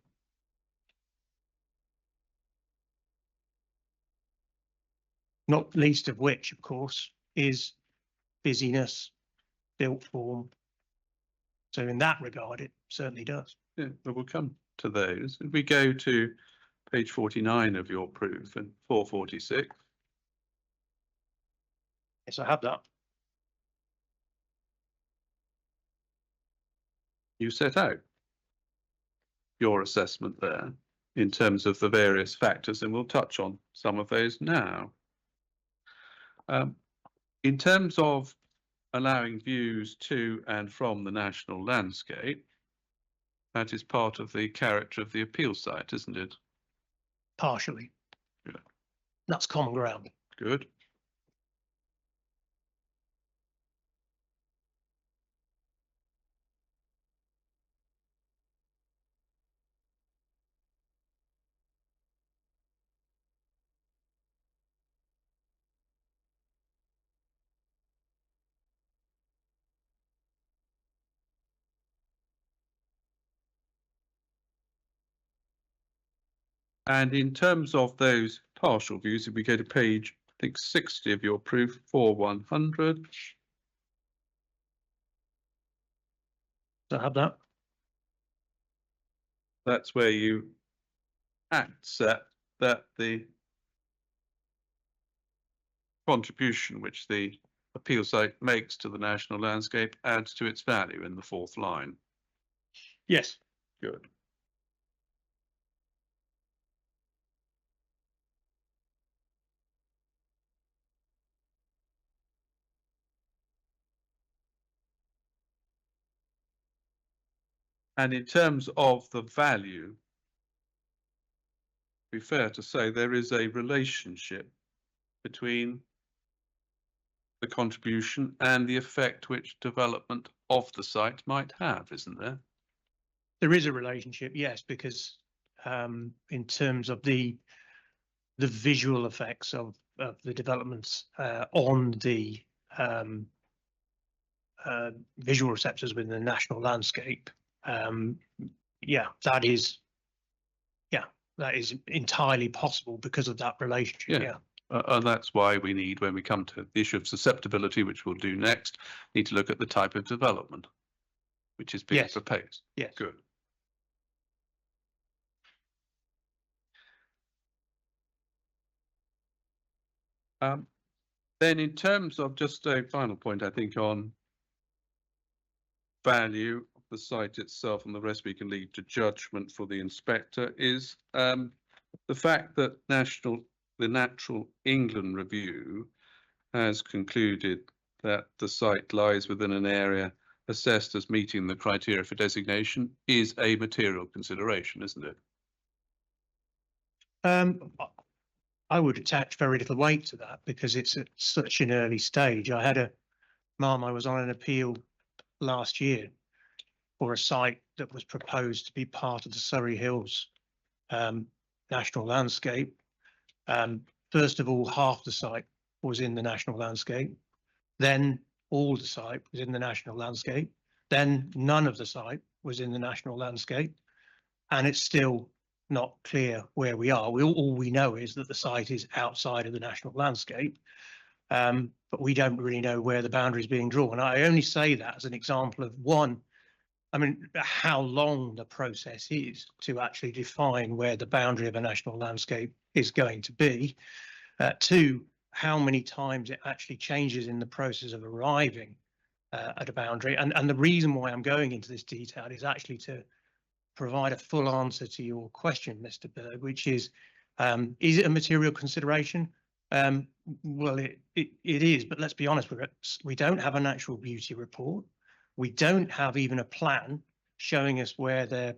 C: Not least of which, of course, is busyness, built form. So in that regard, it certainly does.
B: Yeah, but we'll come to those. If we go to page 49 of your proof and 446.
C: Yes, I have that.
B: You set out your assessment there in terms of the various factors, and we'll touch on some of those now. In terms of allowing views to and from the national landscape, that is part of the character of the appeal site, isn't it?
C: Partially.
B: Yeah.
C: That's common ground.
B: Good. And in terms of those partial views, if we go to page, I think 60 of your proof, 4100.
C: So I have that.
B: That's where you accept that the contribution which the appeal site makes to the national landscape adds to its value in the fourth line.
C: Yes.
B: Good. And in terms of the value, to be fair to say there is a relationship between the contribution and the effect which development of the site might have, isn't there?
C: There is a relationship, yes, because in terms of the visual effects of the developments on the visual receptors within the national landscape, that is entirely possible because of that relationship.
B: Yeah. And that's why we need, when we come to the issue of susceptibility, which we'll do next, need to look at the type of development which is being proposed.
C: Yes.
B: Good. Then in terms of just a final point, I think on value of the site itself, and the rest we can leave to judgment for the inspector, is the fact that the Natural England Review has concluded that the site lies within an area assessed as meeting the criteria for designation is a material consideration, isn't it?
C: I would attach very little weight to that because it's at such an early stage. I was on an appeal last year for a site that was proposed to be part of the Surrey Hills national landscape. First of all, half the site was in the national landscape. Then all the site was in the national landscape. Then none of the site was in the national landscape. And it's still not clear where we are. All we know is that the site is outside of the national landscape, but we don't really know where the boundary is being drawn. I only say that as an example of how long the process is to actually define where the boundary of a national landscape is going to be. Two, how many times it actually changes in the process of arriving at a boundary. And the reason why I'm going into this detail is actually to provide a full answer to your question, Mr. Berg, which is it a material consideration? Well, it is, but let's be honest with it. We don't have a natural beauty report. We don't have even a plan showing us where the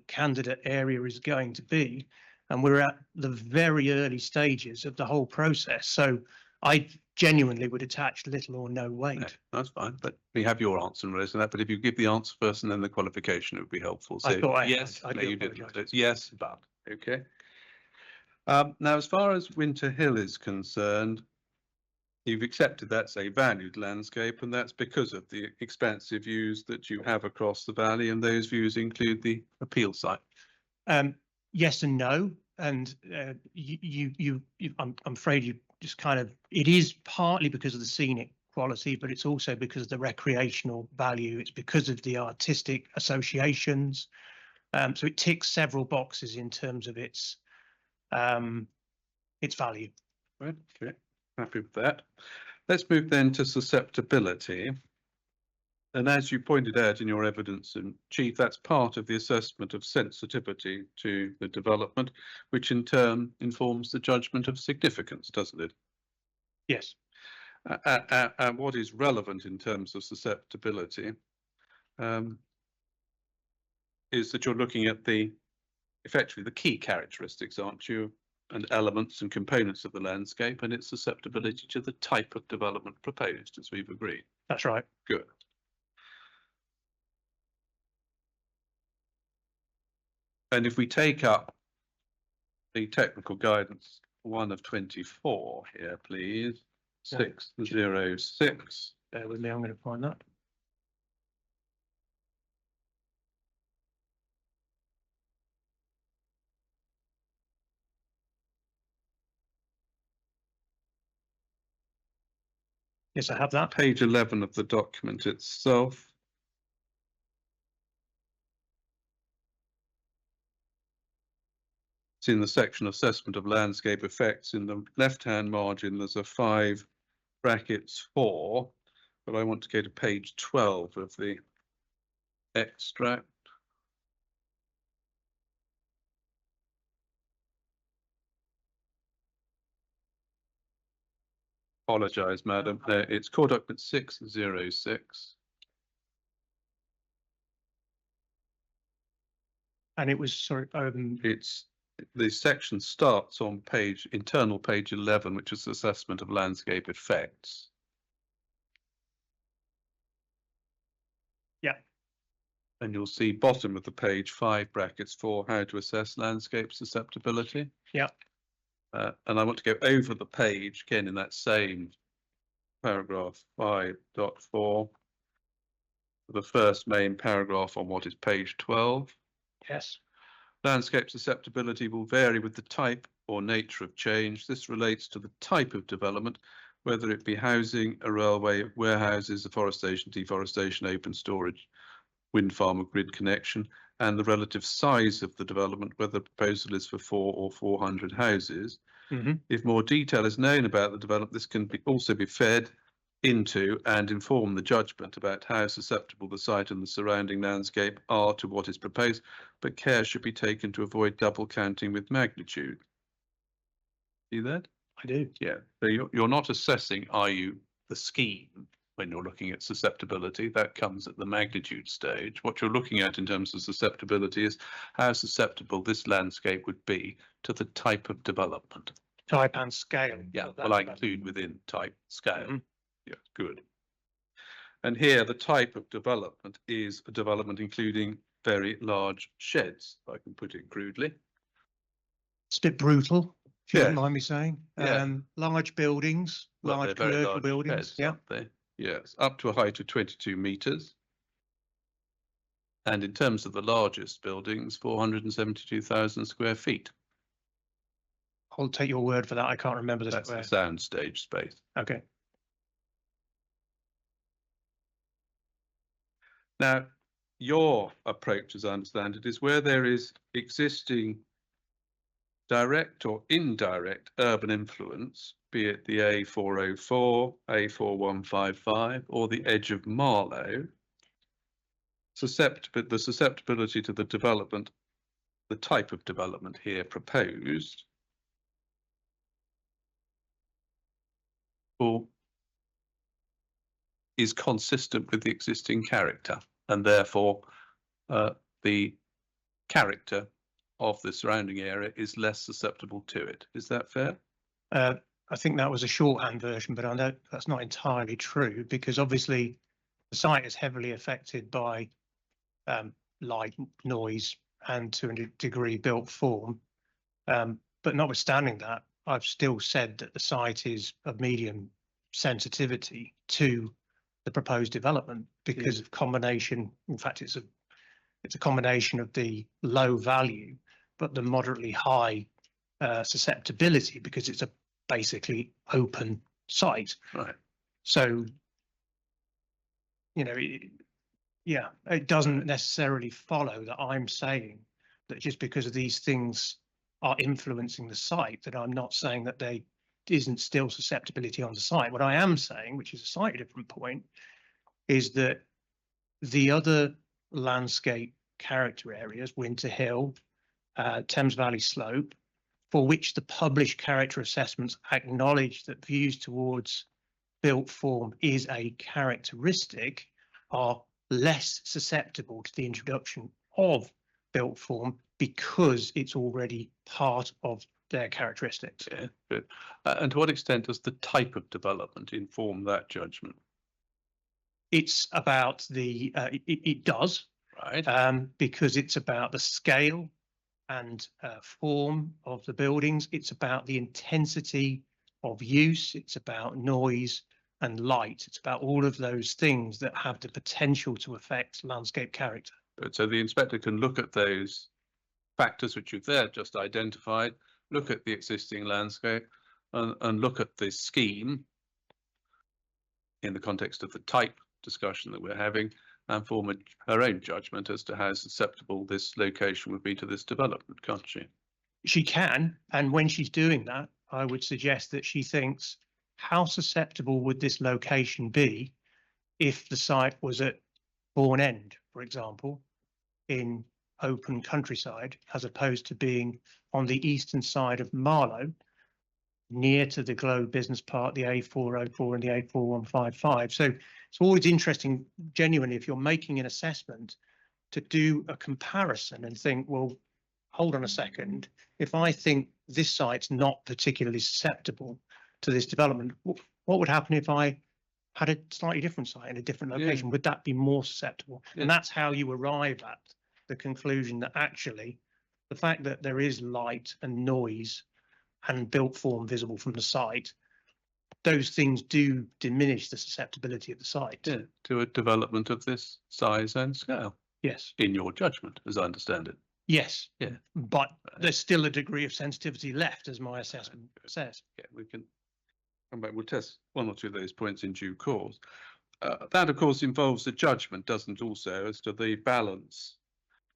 C: candidate area is going to be. And we're at the very early stages of the whole process. So I genuinely would attach little or no weight.
B: No, that's fine, but we have your answer in relation to that. But if you give the answer first and then the qualification, it would be helpful. So
C: I thought
B: yes,
C: I
B: no,
C: do
B: you didn't.
C: apologise.
B: So it's yes, but okay. Now, as far as Winter Hill is concerned, you've accepted that's a valued landscape, and that's because of the expansive views that you have across the valley, and those views include the appeal site.
C: Yes and no, and I'm afraid you just kind of, it is partly because of the scenic quality, but it's also because of the recreational value. It's because of the artistic associations. So it ticks several boxes in terms of its value.
B: Right, okay, happy with that. Let's move then to susceptibility. And as you pointed out in your evidence in chief, that's part of the assessment of sensitivity to the development, which in turn informs the judgment of significance, doesn't it?
C: Yes.
B: And what is relevant in terms of susceptibility is that you're looking at effectively the key characteristics, aren't you, and elements and components of the landscape and its susceptibility to the type of development proposed, as we've agreed.
C: That's right.
B: Good. And if we take up the technical guidance 1 of 24 here, please, 606.
C: Bear with me, I'm going to find that. Yes, I have that.
B: Page 11 of the document itself. In the section assessment of landscape effects, in the left-hand margin, there's a 5 brackets 4, but I want to go to page 12 of the extract. Apologise, madam. No, it's core document 606.
C: And it was, sorry,
B: It's the section starts on internal page 11, which is assessment of landscape effects.
C: Yeah.
B: And you'll see bottom of the page 5 brackets 4, how to assess landscape susceptibility.
C: Yeah.
B: And I want to go over the page again in that same paragraph 5.4, the first main paragraph on what is page 12.
C: yes.
B: Landscape susceptibility will vary with the type or nature of change. This relates to the type of development, whether it be housing, a railway, warehouses, afforestation, deforestation, open storage, wind farm or grid connection, and the relative size of the development, whether the proposal is for 4 or 400 houses. If more detail is known about the development, this can also be fed into and inform the judgment about how susceptible the site and the surrounding landscape are to what is proposed, but care should be taken to avoid double counting with magnitude. See that?
C: I do.
B: Yeah, so you're not assessing, are you the scheme when you're looking at susceptibility? That comes at the magnitude stage. What you're looking at in terms of susceptibility is how susceptible this landscape would be to the type of development.
C: Type and scale.
B: Yeah, well, I include within type scale. Yeah, good. And here the type of development is a development including very large sheds, if I can put it crudely.
C: It's a bit brutal, if you
B: Yeah.
C: don't mind me saying.
B: Yeah.
C: Large buildings,
B: Well,
C: large
B: they're very
C: commercial
B: large
C: buildings.
B: sheds,
C: Yeah.
B: aren't they? Yes, up to a height of 22 metres. And in terms of the largest buildings, 472,000 square feet.
C: I'll take your word for that. I can't remember the
B: That's the
C: square.
B: soundstage space.
C: Okay.
B: Now, your approach, as I understand it, is where there is existing direct or indirect urban influence, be it the A404, A4155, or the edge of Marlow, the susceptibility to the development, the type of development here proposed, is consistent with the existing character, and therefore the character of the surrounding area is less susceptible to it. Is that fair?
C: I think that was a shorthand version, but I know that's not entirely true, because obviously the site is heavily affected by light, noise, and to a degree built form. But notwithstanding that, I've still said that the site is of medium sensitivity to the proposed development because of combination. In fact, it's a combination of the low value, but the moderately high susceptibility, because it's a basically open site.
B: Right.
C: So, you know, it doesn't necessarily follow that I'm saying that just because of these things are influencing the site, that I'm not saying that there isn't still susceptibility on the site. What I am saying, which is a slightly different point, is that the other landscape character areas, Winter Hill, Thames Valley Slope, for which the published character assessments acknowledge that views towards built form is a characteristic, are less susceptible to the introduction of built form because it's already part of their characteristics.
B: Yeah, good. And to what extent does the type of development inform that judgment?
C: It's about the, it does,
B: Right.
C: because it's about the scale and form of the buildings. It's about the intensity of use. It's about noise and light. It's about all of those things that have the potential to affect landscape character.
B: Good. So the inspector can look at those factors which you've there just identified, look at the existing landscape and look at the scheme in the context of the type discussion that we're having, and form her own judgment as to how susceptible this location would be to this development, can't she?
C: She can, and when she's doing that, I would suggest that she thinks how susceptible would this location be if the site was at Bourne End, for example, in open countryside, as opposed to being on the eastern side of Marlow, near to the Globe Business Park, the A404 and the A4155. So it's always interesting, genuinely, if you're making an assessment, to do a comparison and think, well, hold on a second, if I think this site's not particularly susceptible to this development, what would happen if I had a slightly different site in a different location? Would that be more susceptible? And that's how you arrive at the conclusion that actually the fact that there is light and noise and built form visible from the site, those things do diminish the susceptibility of the site.
B: Yeah, to a development of this size and scale,
C: Yes.
B: in your judgment, as I understand it.
C: Yes.
B: Yeah.
C: But there's still a degree of sensitivity left, as my assessment says.
B: Yeah, we can come back. We'll test one or two of those points in due course. That, of course, involves a judgment, doesn't it, also, as to the balance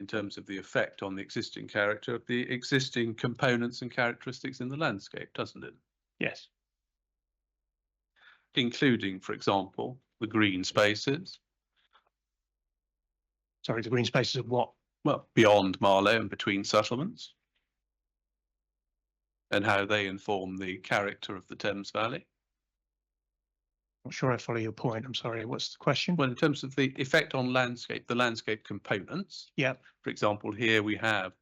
B: in terms of the effect on the existing character of the existing components and characteristics in the landscape, doesn't it?
C: Yes.
B: Including, for example, the green spaces,
C: Sorry, the green spaces of what?
B: well, beyond Marlow and between settlements, and how they inform the character of the Thames Valley.
C: Not sure I follow your point. I'm sorry. What's the question?
B: Well, in terms of the effect on landscape, the landscape components.
C: Yeah.
B: For example, here we have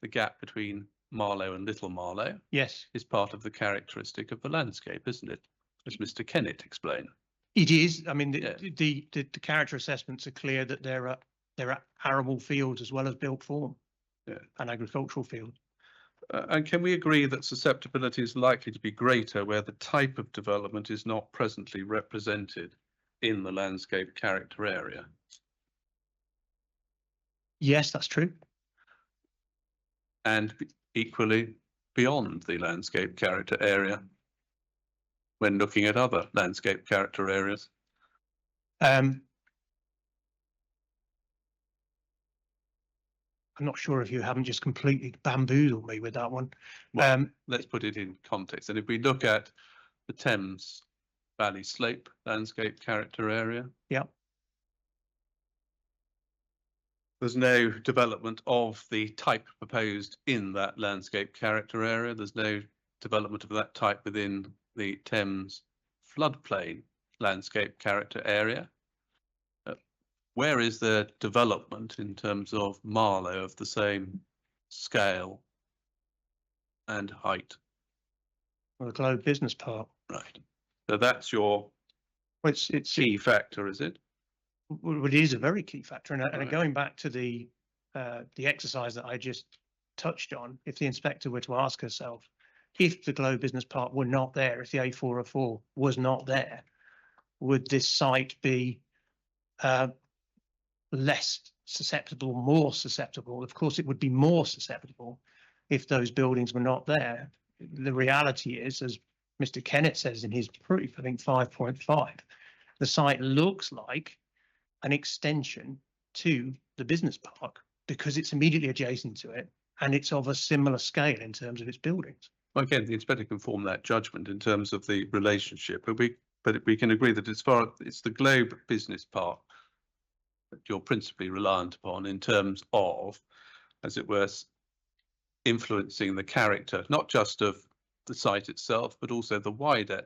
B: the gap between Marlow and Little Marlow
C: Yes,
B: is part of the characteristic of the landscape, isn't it? As Mr. Kennett explained.
C: it is. I mean,
B: Yeah.
C: the character assessments are clear that there are arable fields as well as built form.
B: Yeah.
C: And agricultural fields.
B: And can we agree that susceptibility is likely to be greater where the type of development is not presently represented in the landscape character area?
C: Yes, that's true.
B: And equally beyond the landscape character area when looking at other landscape character areas?
C: I'm not sure if you haven't just completely bamboozled me with that one.
B: Well, let's put it in context. And if we look at the Thames Valley Slope landscape character area.
C: Yeah.
B: There's no development of the type proposed in that landscape character area. There's no development of that type within the Thames floodplain landscape character area. Where is the development in terms of Marlow of the same scale and height?
C: Well, the Globe Business Park.
B: Right. So that's your
C: It's
B: key factor, is it?
C: well, it is a very key factor. And
B: Right.
C: going back to the exercise that I just touched on, if the inspector were to ask herself, if the Globe Business Park were not there, if the A404 was not there, would this site be less susceptible, more susceptible? Of course, it would be more susceptible if those buildings were not there. The reality is, as Mr. Kennett says in his proof, I think 5.5, the site looks like an extension to the business park because it's immediately adjacent to it and it's of a similar scale in terms of its buildings.
B: Well, again, the inspector can form that judgment in terms of the relationship, but we can agree that as far as it's the Globe Business Park that you're principally reliant upon in terms of, as it were, influencing the character, not just of the site itself, but also the wider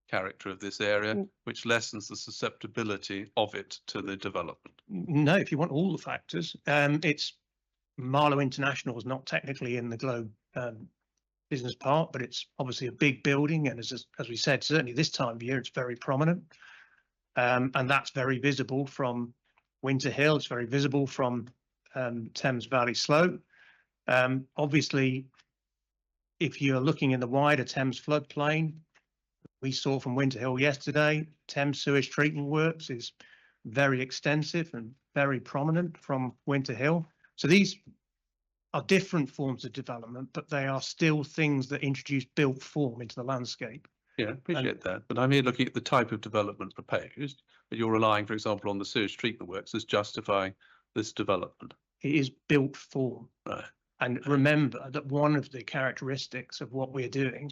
B: character of this area, which lessens the susceptibility of it to the development.
C: No, if you want all the factors, it's Marlow International is not technically in the Globe Business Park, but it's obviously a big building, and as we said, certainly this time of year, it's very prominent, and that's very visible from Winter Hill. It's very visible from Thames Valley Slope. Obviously, if you're looking in the wider Thames floodplain, we saw from Winter Hill yesterday, Thames sewage treatment works is very extensive and very prominent from Winter Hill. So these are different forms of development, but they are still things that introduce built form into the landscape.
B: Yeah, appreciate that. But I'm here looking at the type of development proposed, but you're relying, for example, on the sewage treatment works as justifying this development.
C: It is built form.
B: Right.
C: And remember that one of the characteristics of what we're doing,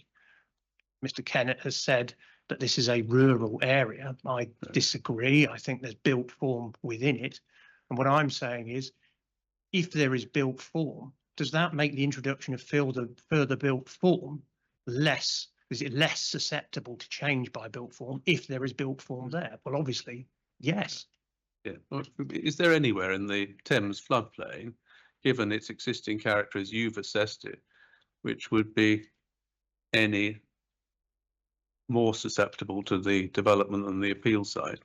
C: Mr. Kennett has said, that this is a rural area. I disagree. I think there's built form within it. And what I'm saying is, if there is built form, does that make the introduction of further built form less? Is it less susceptible to change by built form if there is built form there? Well, obviously, yes.
B: Yeah. Well, is there anywhere in the Thames floodplain, given its existing character as you've assessed it, which would be any more susceptible to the development than the appeal side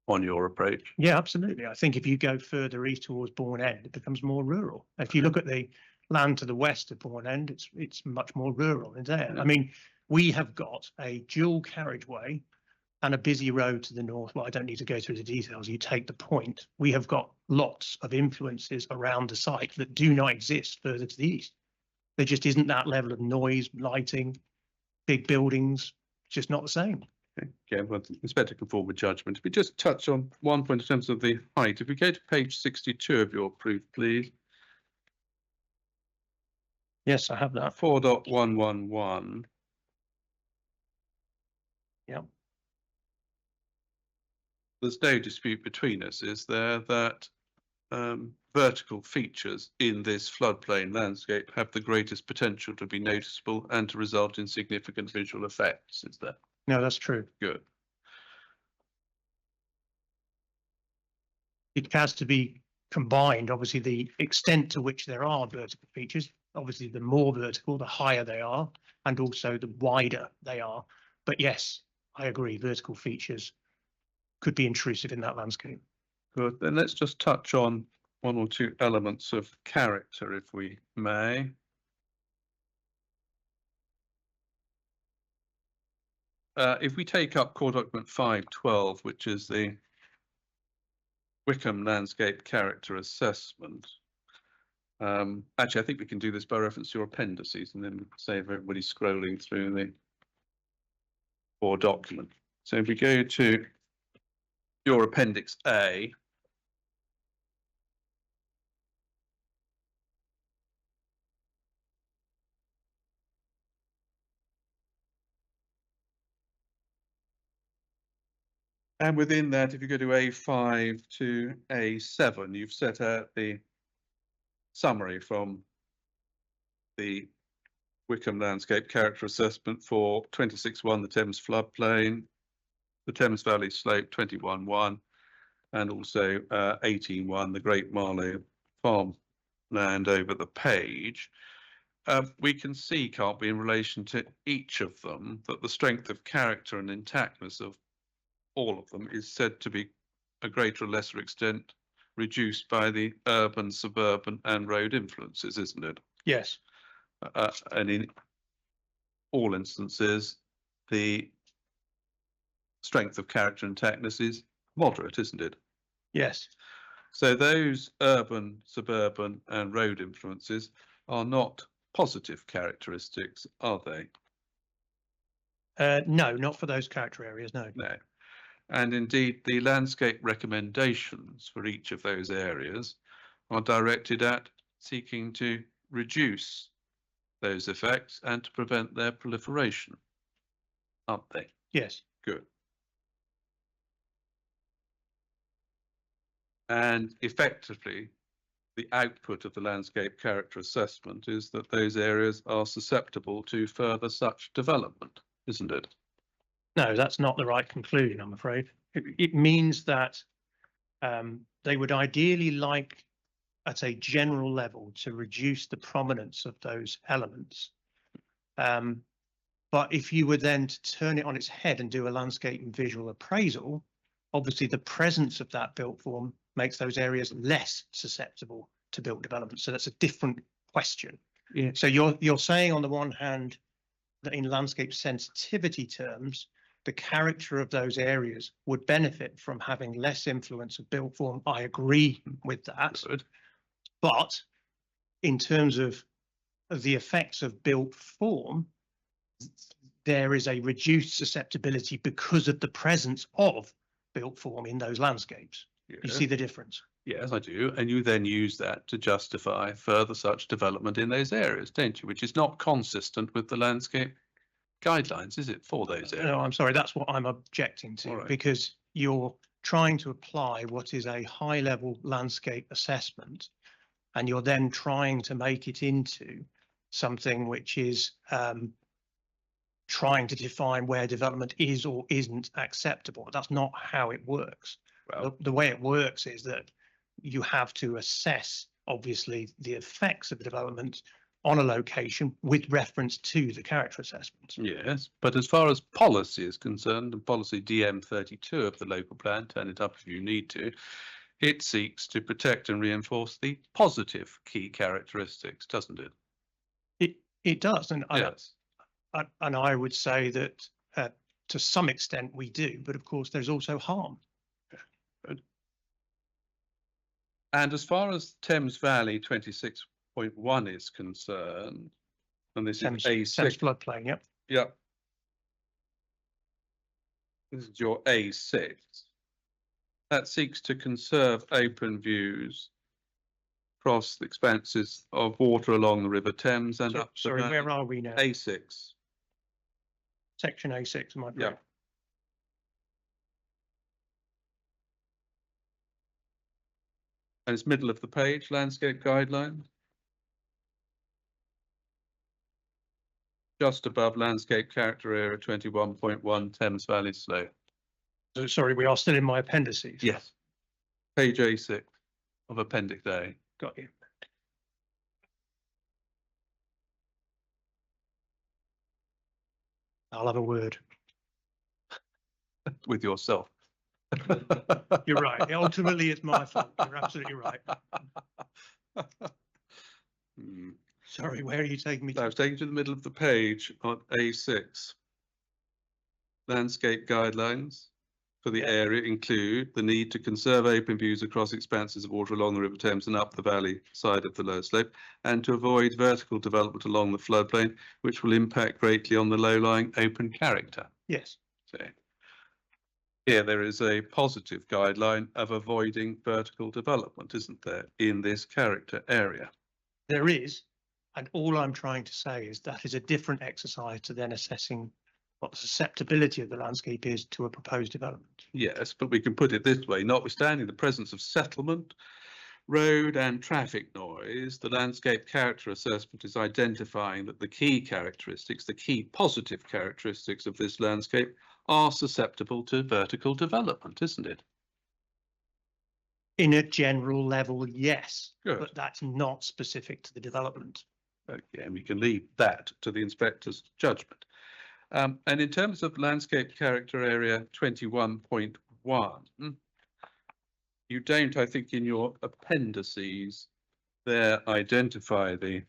B: on your approach?
C: Yeah, absolutely. I think if you go further east towards Bourne End, it becomes more rural. If you look at the land to the west of Bourne End, it's much more rural in there.
B: Yeah.
C: I mean, we have got a dual carriageway and a busy road to the north. Well, I don't need to go through the details. You take the point. We have got lots of influences around the site that do not exist further to the east. There just isn't that level of noise, lighting, big buildings, just not the same.
B: Okay, well, the inspector can form a judgment. If we just touch on one point in terms of the height, if we go to page 62 of your proof, please.
C: Yes, I have that.
B: 4.111.
C: Yeah.
B: There's no dispute between us, is there, that vertical features in this floodplain landscape have the greatest potential to be noticeable and to result in significant visual effects, is there?
C: No, that's true.
B: Good.
C: It has to be combined, obviously, the extent to which there are vertical features. Obviously, the more vertical, the higher they are, and also the wider they are. But yes, I agree, vertical features could be intrusive in that landscape.
B: Good. Then let's just touch on one or two elements of character, if we may. If we take up core document 512, which is the Wickham landscape character assessment. Actually, I think we can do this by reference to your appendices and then save everybody scrolling through the core document. So if we go to your appendix A, and within that, if you go to A5 to A7, you've set out the summary from the Wickham landscape character assessment for 26.1, the Thames floodplain, the Thames Valley slope 21.1, and also 18.1, the Great Marlow farm land over the page. We can see, can't we, in relation to each of them, that the strength of character and intactness of all of them is said to be a greater or lesser extent reduced by the urban, suburban and road influences, isn't it?
C: Yes.
B: And in all instances, the strength of character and intactness is moderate, isn't it?
C: Yes.
B: So those urban, suburban and road influences are not positive characteristics, are they?
C: No, not for those character areas, no.
B: No. And indeed, the landscape recommendations for each of those areas are directed at seeking to reduce those effects and to prevent their proliferation, aren't they?
C: Yes.
B: Good. And effectively, the output of the landscape character assessment is that those areas are susceptible to further such development, isn't it?
C: No, that's not the right conclusion, I'm afraid. It means that they would ideally like, at a general level, to reduce the prominence of those elements. But if you were then to turn it on its head and do a landscape and visual appraisal, obviously the presence of that built form makes those areas less susceptible to built development. So that's a different question.
B: Yeah.
C: So you're saying on the one hand that in landscape sensitivity terms, the character of those areas would benefit from having less influence of built form. I agree with that.
B: Good.
C: But in terms of the effects of built form, there is a reduced susceptibility because of the presence of built form in those landscapes.
B: Yeah.
C: You see the difference?
B: Yes, I do. And you then use that to justify further such development in those areas, don't you? Which is not consistent with the landscape guidelines, is it, for those areas?
C: No, I'm sorry, that's what I'm objecting to,
B: All right.
C: because you're trying to apply what is a high level landscape assessment, and you're then trying to make it into something which is trying to define where development is or isn't acceptable. That's not how it works.
B: Well,
C: The way it works is that you have to assess, obviously, the effects of the development on a location with reference to the character assessment.
B: yes, but as far as policy is concerned, and policy DM32 of the local plan, turn it up if you need to, it seeks to protect and reinforce the positive key characteristics, doesn't it?
C: It does, and
B: Yes.
C: I would say that to some extent we do, but of course there's also harm.
B: And as far as Thames Valley 26.1 is concerned, and this
C: Thames
B: is A6,
C: floodplain, yep.
B: yep. This is your A6. That seeks to conserve open views across the expanses of water along the River Thames and up the
C: Sorry,
B: valley.
C: where are we now?
B: A6.
C: Section A6, am I
B: Yeah.
C: correct?
B: And it's middle of the page, landscape guidelines. Just above landscape character area 21.1 Thames Valley Slope.
C: So, sorry, we are still in my appendices.
B: Yes. Page A6 of Appendix A.
C: Got you. I'll have a word.
B: With yourself.
C: You're right. Ultimately, it's my fault. You're absolutely right.
B: Hmm.
C: Sorry, where are you taking me
B: I
C: to?
B: was taken to the middle of the page on A6. Landscape guidelines for the
C: Yeah.
B: area include the need to conserve open views across expanses of water along the River Thames and up the valley side of the lower slope, and to avoid vertical development along the floodplain, which will impact greatly on the low-lying open character.
C: Yes,
B: So here there is a positive guideline of avoiding vertical development, isn't there, in this character area?
C: there is. And all I'm trying to say is that is a different exercise to then assessing what the susceptibility of the landscape is to a proposed development.
B: Yes, but we can put it this way, notwithstanding the presence of settlement, road and traffic noise, the landscape character assessment is identifying that the key characteristics, the key positive characteristics of this landscape are susceptible to vertical development, isn't it?
C: In a general level, yes,
B: Good.
C: but that's not specific to the development.
B: Okay, and we can leave that to the inspector's judgment. And in terms of landscape character area 21.1, you don't, I think, in your appendices there identify the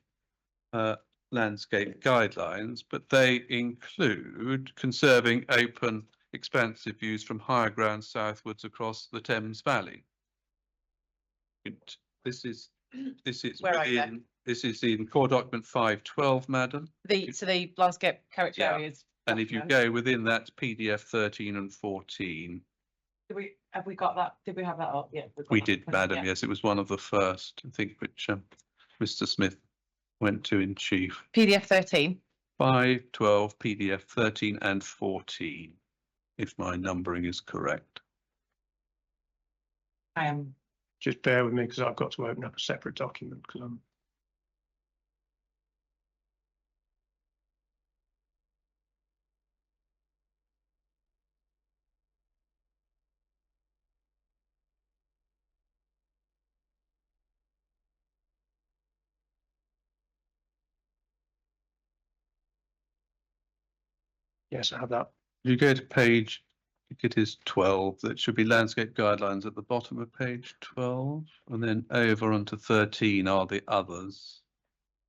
B: landscape guidelines, but they include conserving open, expansive views from higher ground southwards across the Thames Valley. This is
A: Where are you
B: within, this is in core document 512, madam.
A: So the landscape character
B: Yeah.
A: areas.
B: And if you
A: document.
B: go within that PDF 13 and 14,
A: Have we got that? Did we have that up? Yeah. we've got
B: we
A: that.
B: did, madam.
A: Yeah.
B: Yes, it was one of the first, I think, which Mr. Smith went to in chief.
A: PDF 13.
B: 512, PDF 13 and 14, if my numbering is correct.
A: I am.
C: Just bear with me because I've got to open up a separate document because I'm. Yes, I have that.
B: If you go to page, I think it is 12, that should be landscape guidelines at the bottom of page 12, and then over onto 13 are the others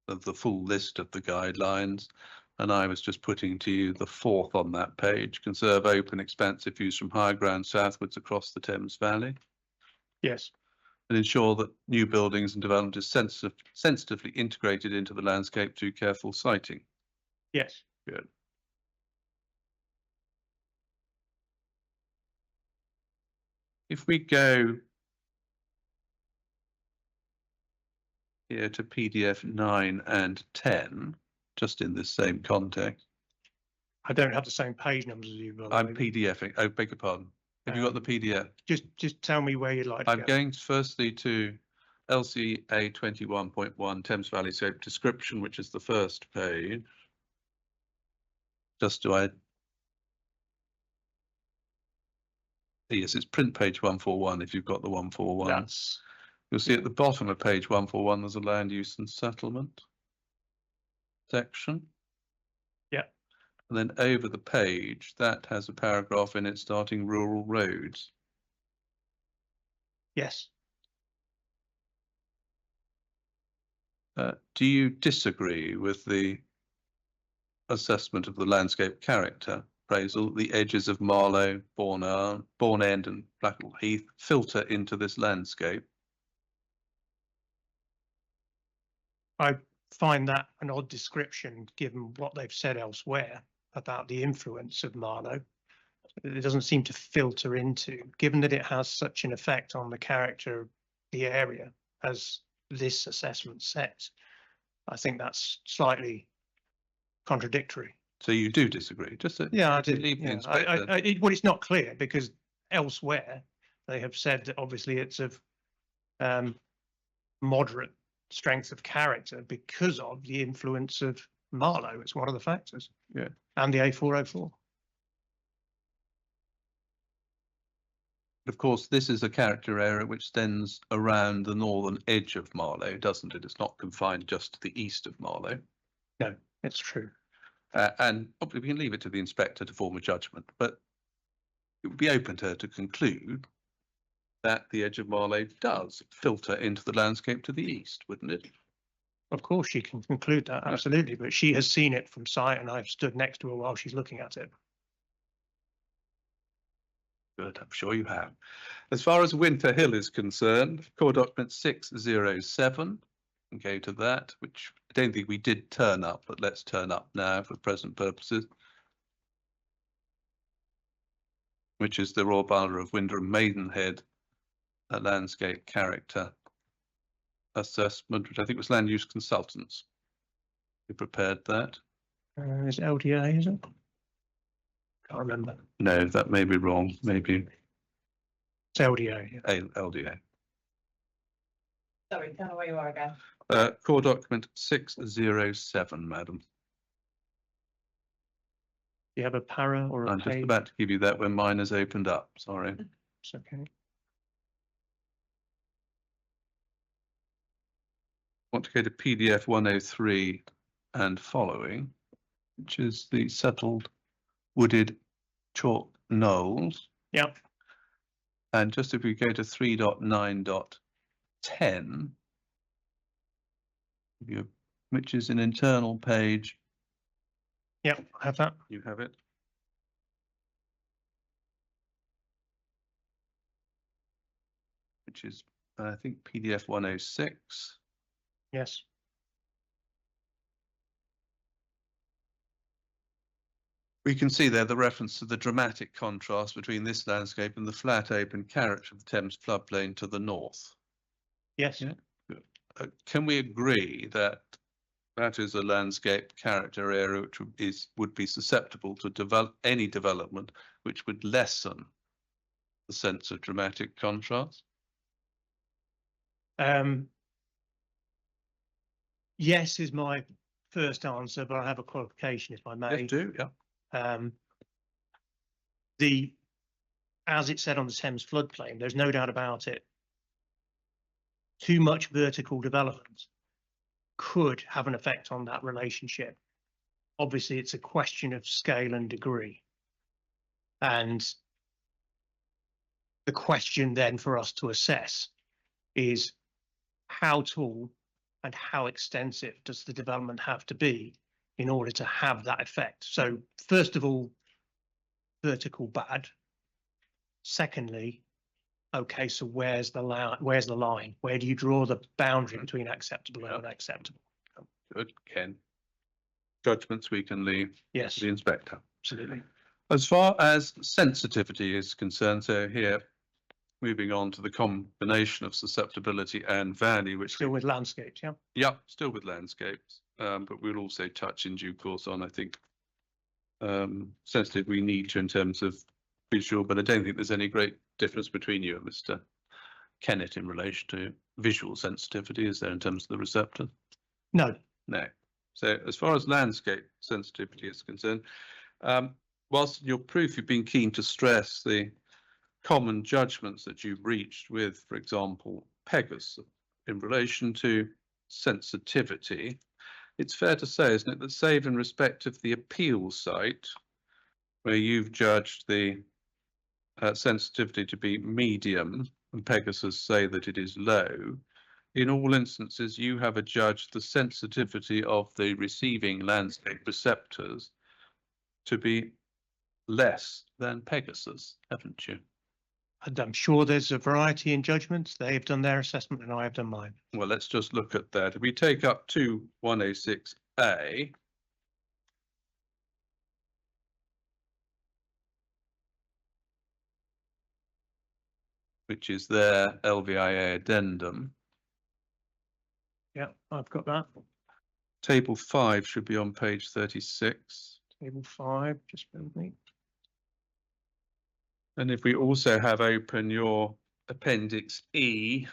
B: of the full list of the guidelines. And I was just putting to you the fourth on that page, conserve open, expansive views from higher ground southwards across the Thames Valley,
C: Yes,
B: and ensure that new buildings and development is sensitively integrated into the landscape through careful siting.
C: yes.
B: Good. If we go here to PDF 9 and 10, just in this same context,
C: I don't have the same page numbers as you, by the
B: I'm
C: way.
B: PDFing. Oh, beg your pardon. Have you got the PDF?
C: Just tell me where you'd like to
B: I'm
C: go.
B: going firstly to LCA 21.1 Thames Valley Scope description, which is the first page. Just do I? Yes, it's print page 141 if you've got the 141.
C: That's
B: You'll see at the bottom of page 141, there's a land use and settlement section.
C: Yeah.
B: And then over the page, that has a paragraph in it starting rural roads.
C: yes.
B: Do you disagree with the assessment of the landscape character appraisal? The edges of Marlow, Bourne End and Blackwall Heath filter into this landscape.
C: I find that an odd description given what they've said elsewhere about the influence of Marlow. It doesn't seem to filter into, given that it has such an effect on the character of the area as this assessment says. I think that's slightly contradictory.
B: So you do disagree? Just to
C: Yeah, I do.
B: leave the
C: Yeah.
B: inspector.
C: Well, it's not clear because elsewhere they have said that obviously it's of moderate strength of character because of the influence of Marlow. It's one of the factors.
B: Yeah.
C: And the A404.
B: Of course, this is a character area which extends around the northern edge of Marlow, doesn't it? It's not confined just to the east of Marlow.
C: No, it's true.
B: And obviously we can leave it to the inspector to form a judgment, but it would be open to her to conclude that the edge of Marlow does filter into the landscape to the east, wouldn't it?
C: Of course, she can conclude that, absolutely, but she has seen it from sight and I've stood next to her while she's looking at it.
B: Good, I'm sure you have. As far as Winter Hill is concerned, core document 607, and go to that, which I don't think we did turn up, but let's turn up now for present purposes. Which is the Royal Borough of Windsor and Maidenhead, a landscape character assessment, which I think was land use consultants who prepared that.
C: Is it LDA, is it? Can't remember.
B: No, that may be wrong. Maybe
C: It's LDA. Yeah.
B: LDA.
A: Sorry, tell me where you are again.
B: Core document 607, madam.
C: Do you have a para or a
B: I'm just
C: page?
B: about to give you that when mine has opened up. Sorry.
C: It's okay.
B: Want to go to PDF 103 and following, which is the settled wooded chalk knolls.
C: Yep.
B: And just if we go to 3.9.10, which is an internal page,
C: Yep, I have that.
B: you have it. Which is, I think, PDF 106.
C: Yes.
B: We can see there the reference to the dramatic contrast between this landscape and the flat open character of the Thames floodplain to the north.
C: Yes.
B: Yeah. Can we agree that that is a landscape character area which would be susceptible to any development which would lessen the sense of dramatic contrast?
C: Yes is my first answer, but I have a qualification if I may.
B: Yes, do, yeah.
C: As it said on the Thames floodplain, there's no doubt about it. Too much vertical development could have an effect on that relationship. Obviously, it's a question of scale and degree. And the question then for us to assess is how tall and how extensive does the development have to be in order to have that effect? So first of all, vertical bad. Secondly, okay, so where's the line? Where's the line? Where do you draw the boundary between acceptable and unacceptable?
B: Good, Ken. Judgments we can leave
C: Yes,
B: to the inspector.
C: absolutely.
B: As far as sensitivity is concerned, so here, moving on to the combination of susceptibility and value, which
C: Still with landscapes, yeah.
B: yeah, still with landscapes, but we'll also touch in due course on, I think, sensitive we need to in terms of visual, but I don't think there's any great difference between you and Mr. Kennett in relation to visual sensitivity, is there, in terms of the receptor?
C: No,
B: No. So as far as landscape sensitivity is concerned, whilst in your proof you've been keen to stress the common judgments that you've reached with, for example, Pegasus in relation to sensitivity, it's fair to say, isn't it, that save in respect of the appeal site, where you've judged the sensitivity to be medium and Pegasus say that it is low, in all instances you have adjudged the sensitivity of the receiving landscape receptors to be less than Pegasus, haven't you?
C: and I'm sure there's a variety in judgments. They have done their assessment and I have done mine.
B: Well, let's just look at that. If we take up 2106A, which is their LVIA addendum,
C: Yeah, I've got that.
B: table 5 should be on page 36.
C: Table 5, just bear with me.
B: And if we also have open your appendix E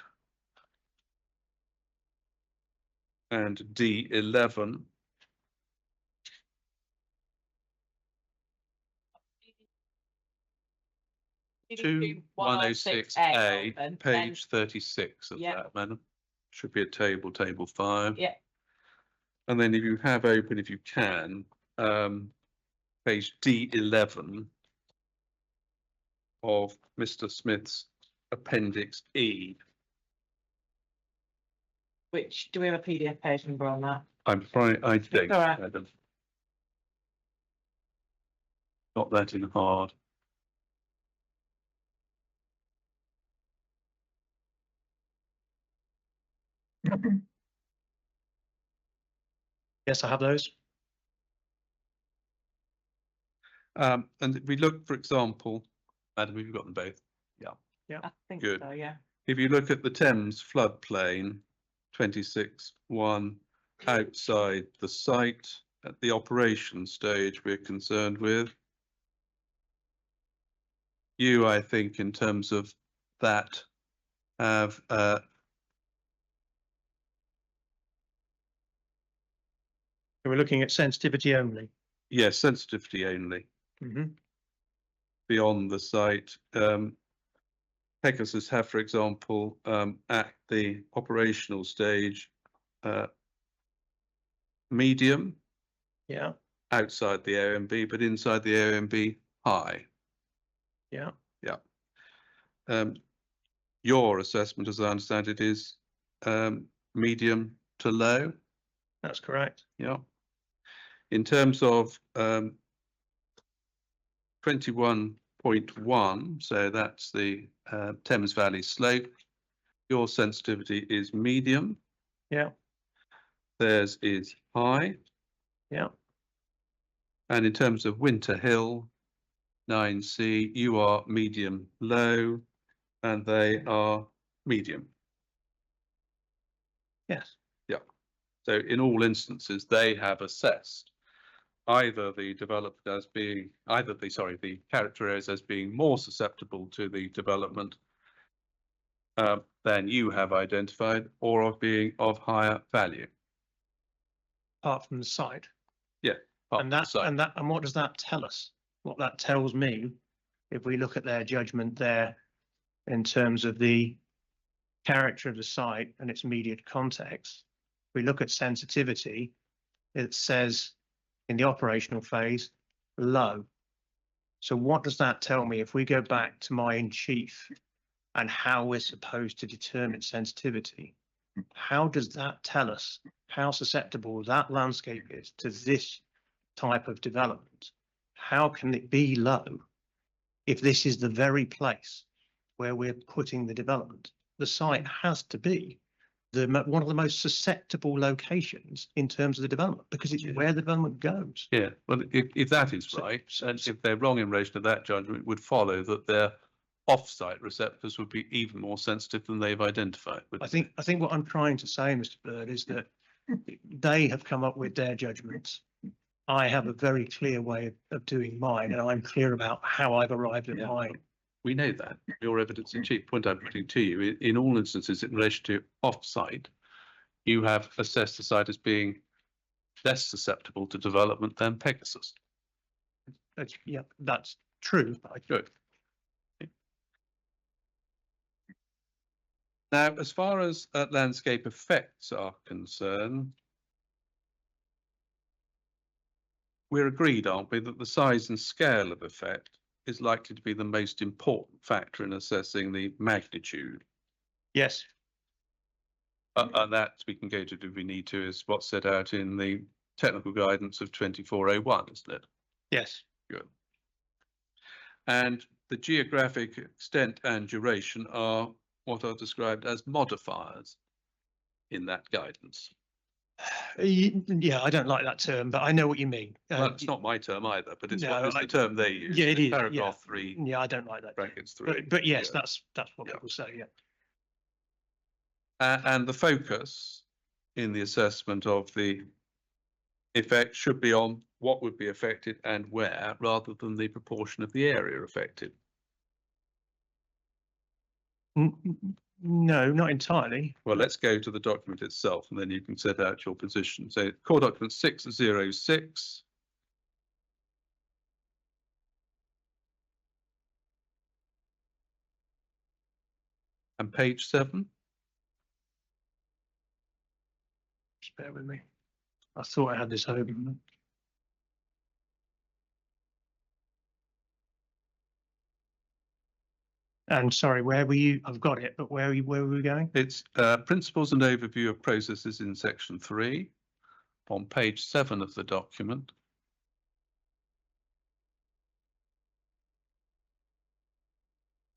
B: and D11,
A: oh
B: 2106A, page 36 of
A: Yeah.
B: that, madam. Should be a table 5.
A: Yeah.
B: And then if you have open, if you can, page D11 of Mr. Smith's appendix E.
A: Which, do we have a PDF page number on that?
B: I'm sorry, I don't,
A: all right.
B: madam. Got that in hard.
C: Yes, I have those.
B: And if we look, for example, madam, we've got them both.
A: I think
B: Good.
A: so, yeah.
B: If you look at the Thames floodplain, 26.1 outside the site at the operation stage we're concerned with. You, I think, in terms of that, have
C: We're looking at sensitivity only.
B: yes, sensitivity only
C: Mhm.
B: beyond the site. Pegasus have, for example, at the operational stage, medium
C: Yeah,
B: outside the AOMB, but inside the AOMB, high.
C: yeah.
B: Your assessment, as I understand it, is medium to low.
C: That's correct.
B: Yeah. In terms of 21.1, so that's the Thames Valley slope. Your sensitivity is medium.
C: Yeah,
B: Theirs is high.
C: yeah.
B: And in terms of Winter Hill, 9C, you are medium low and they are medium.
C: Yes.
B: So in all instances, they have assessed either the development as being, the character areas as being more susceptible to the development than you have identified, or of being of higher value.
C: Apart from the site.
B: Part
C: And
B: of the
C: that,
B: site.
C: and what does that tell us? What that tells me, if we look at their judgment there in terms of the character of the site and its immediate context, we look at sensitivity, it says in the operational phase, low. So what does that tell me? If we go back to my in chief and how we're supposed to determine sensitivity, how does that tell us how susceptible that landscape is to this type of development? How can it be low if this is the very place where we're putting the development? The site has to be one of the most susceptible locations in terms of the development, because it's where the development goes.
B: Yeah, well, if that is
C: So-
B: right,
C: so-
B: and if they're wrong in relation to that judgment, it would follow that their off-site receptors would be even more sensitive than they've identified.
C: I think what I'm trying to say, Mr. Bird, is that they have come up with their judgments. I have a very clear way of doing mine, and I'm clear about how I've arrived at
B: Yeah.
C: mine.
B: We know that. Your evidence in chief point I'm putting to you, in all instances in relation to off-site, you have assessed the site as being less susceptible to development than Pegasus.
C: Yeah, that's true.
B: Good. Now, as far as landscape effects are concerned, we're agreed, aren't we, that the size and scale of effect is likely to be the most important factor in assessing the magnitude.
C: Yes,
B: And that we can go to, if we need to, is what's set out in the technical guidance of 2401, isn't it?
C: yes.
B: Good. And the geographic extent and duration are what are described as modifiers in that guidance.
C: Yeah, I don't like that term, but I know what you mean.
B: Well, it's not my term either, but it's what
C: no,
B: is the term they use.
C: yeah, it is,
B: Paragraph 3,
C: Yeah, I don't like that.
B: brackets 3.
C: But yes,
B: Yeah.
C: that's what
B: Yeah.
C: people say. Yeah.
B: And the focus in the assessment of the effect should be on what would be affected and where, rather than the proportion of the area affected.
C: No, not entirely.
B: Well, let's go to the document itself and then you can set out your position. So core document 606. And page 7.
C: Just bear with me. I thought I had this open. And sorry, where were you? I've got it, but where were we going?
B: It's principles and overview of processes in section 3 on page 7 of the document.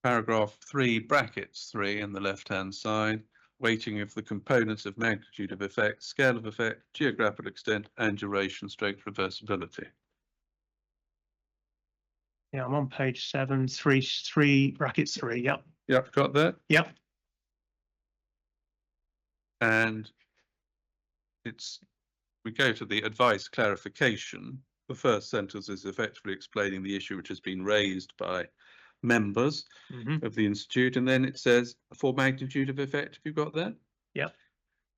B: Paragraph 3, brackets 3 in the left-hand side, weighting of the components of magnitude of effect, scale of effect, geographical extent, and duration stroke reversibility.
C: Yeah, I'm on page 7, 3 brackets 3. Yep.
B: Yep, got that?
C: Yep.
B: And we go to the advice clarification. The first sentence is effectively explaining the issue which has been raised by members of the institute, and then it says for magnitude of effect. Have you got that?
C: Yep.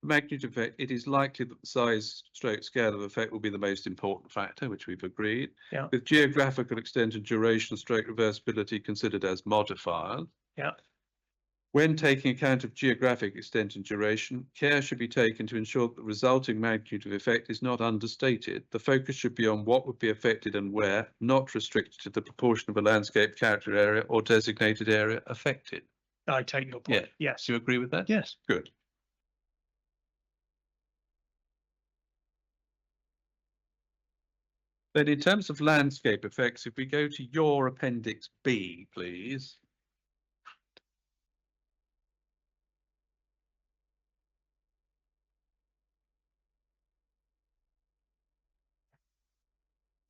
B: Magnitude of effect, it is likely that the size stroke scale of effect will be the most important factor, which we've agreed.
C: Yeah.
B: With geographical extent and duration stroke reversibility considered as modifiers.
C: Yeah.
B: When taking account of geographic extent and duration, care should be taken to ensure that the resulting magnitude of effect is not understated. The focus should be on what would be affected and where, not restricted to the proportion of a landscape character area or designated area affected.
C: I take your point.
B: Yeah.
C: Yes.
B: Do you agree with that?
C: Yes.
B: Good. Then in terms of landscape effects, if we go to your appendix B, please.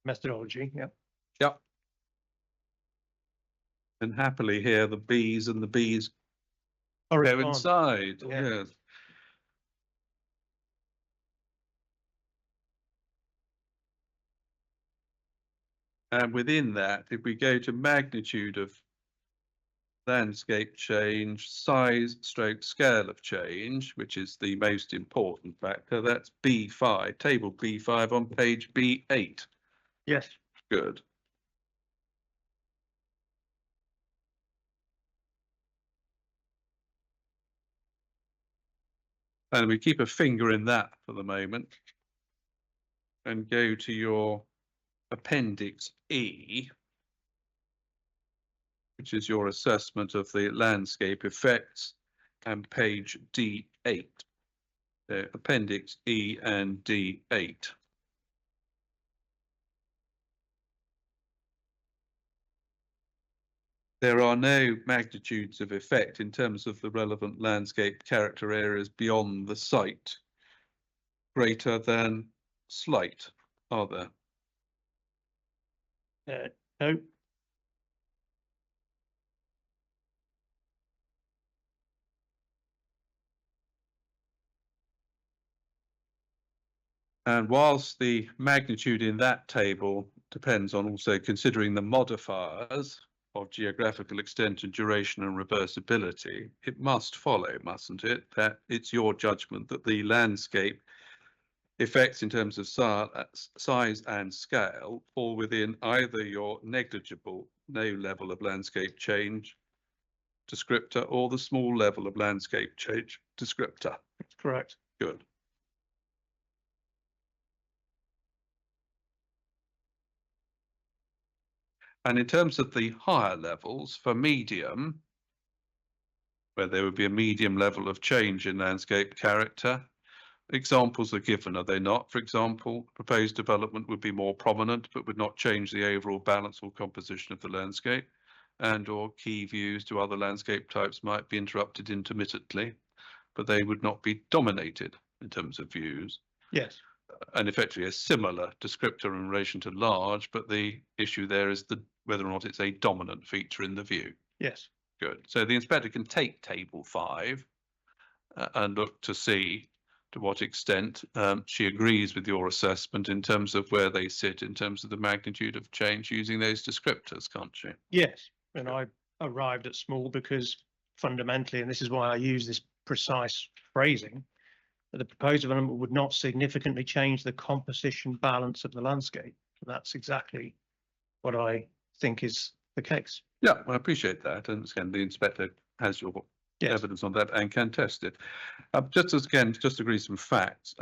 C: Methodology. Yeah.
B: Yep. And happily here, the B's and the B's coincide.
C: Yeah.
B: Yes. And within that, if we go to magnitude of landscape change, size stroke scale of change, which is the most important factor, that's B5, table B5 on page B8.
C: Yes.
B: Good. And we keep a finger in that for the moment and go to your appendix E, which is your assessment of the landscape effects, and page D8. Appendix E and D8. There are no magnitudes of effect in terms of the relevant landscape character areas beyond the site greater than slight, are there?
C: No.
B: And whilst the magnitude in that table depends on also considering the modifiers of geographical extent and duration and reversibility, it must follow, mustn't it, that it's your judgment that the landscape effects in terms of size and scale fall within either your negligible no level of landscape change descriptor or the small level of landscape change descriptor.
C: Correct.
B: Good. And in terms of the higher levels for medium, where there would be a medium level of change in landscape character, examples are given, are they not? For example, proposed development would be more prominent, but would not change the overall balance or composition of the landscape, and or key views to other landscape types might be interrupted intermittently, but they would not be dominated in terms of views.
C: Yes.
B: And effectively a similar descriptor in relation to large, but the issue there is whether or not it's a dominant feature in the view.
C: Yes.
B: Good. So the inspector can take table 5 and look to see to what extent she agrees with your assessment in terms of where they sit in terms of the magnitude of change using those descriptors, can't she?
C: Yes. And I arrived at small because fundamentally, and this is why I use this precise phrasing, that the proposed development would not significantly change the composition balance of the landscape. That's exactly what I think is the case.
B: Yeah, I appreciate that. And again, the inspector has your evidence on that and can test it. Just to agree some facts.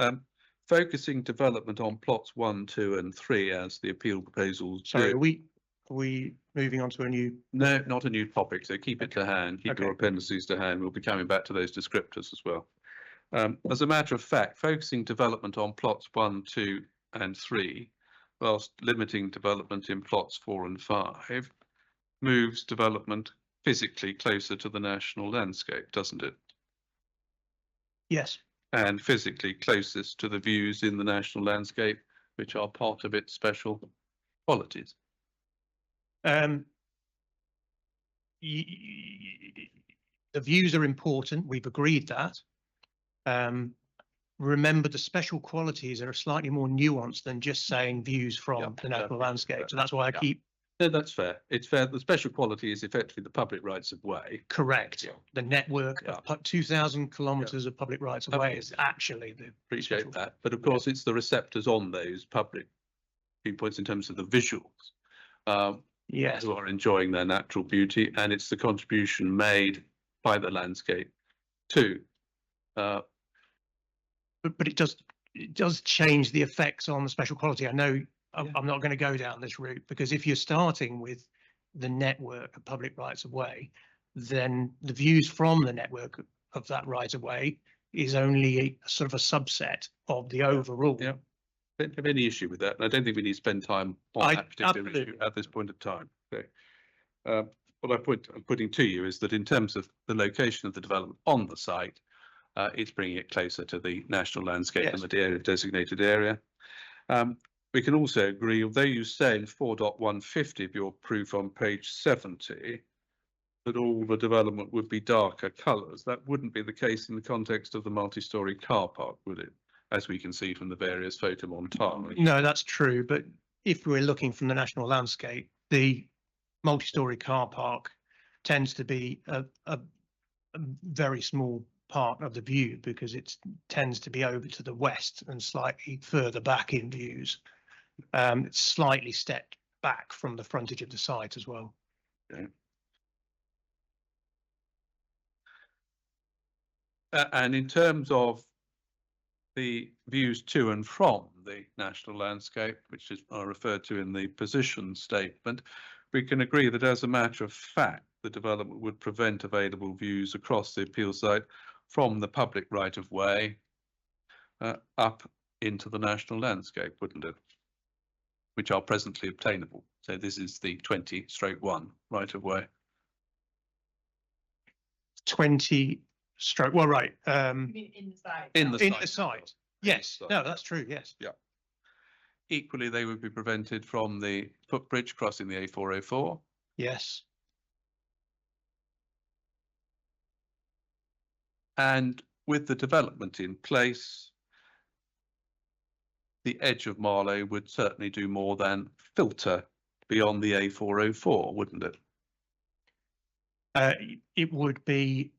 B: Focusing development on plots 1, 2, and 3 as the appeal proposals.
C: Sorry, are we moving on to a new?
B: No, not a new topic. So keep it to hand. Keep your
C: Okay.
B: appendices to hand. We'll be coming back to those descriptors as well. As a matter of fact, focusing development on plots 1, 2, and 3, whilst limiting development in plots 4 and 5, moves development physically closer to the national landscape, doesn't it?
C: Yes.
B: And physically closest to the views in the national landscape, which are part of its special qualities.
C: The views are important. We've agreed that. Remember, the special qualities are slightly more nuanced than just saying views from the national landscape. So that's why I keep.
B: No, that's fair. It's fair. The special quality is effectively the public rights of way.
C: Correct. The network of 2,000 kilometres of public rights of way is actually the.
B: Appreciate that. But of course, it's the receptors on those public viewpoints in terms of the visuals.
C: Yes.
B: Who are enjoying their natural beauty, and it's the contribution made by the landscape too.
C: But it does change the effects on the special quality. I know I'm not going to go down this route, because if you're starting with the network of public rights of way, then the views from the network of that right of way is only a sort of a subset of the overall.
B: Yeah. Don't have any issue with that, and I don't think we need to spend time on that particular issue at this point of time. Okay. What I'm putting to you is that in terms of the location of the development on the site, it's bringing it closer to the national landscape and the designated area. We can also agree, although you say in 4.150 of your proof on page 70, that all the development would be darker colours. That wouldn't be the case in the context of the multi-storey car park, would it? As we can see from the various photomontages.
C: No, that's true. But if we're looking from the national landscape, the multi-storey car park tends to be a very small part of the view, because it tends to be over to the west and slightly further back in views. It's slightly stepped back from the frontage of the site as well.
B: Okay. And in terms of the views to and from the national landscape, which is referred to in the position statement, we can agree that as a matter of fact, the development would prevent available views across the appeal site from the public right of way up into the national landscape, wouldn't it? Which are presently obtainable. So this is the 20/1 right of way.
C: 20 stroke. Well, right.
A: You mean in the site?
B: In the
C: In the site. Yes. No, that's true. Yes.
B: Yeah. Equally, they would be prevented from the footbridge crossing the A404.
C: Yes.
B: And with the development in place, the edge of Marlow would certainly do more than filter beyond the A404, wouldn't it?
C: It would be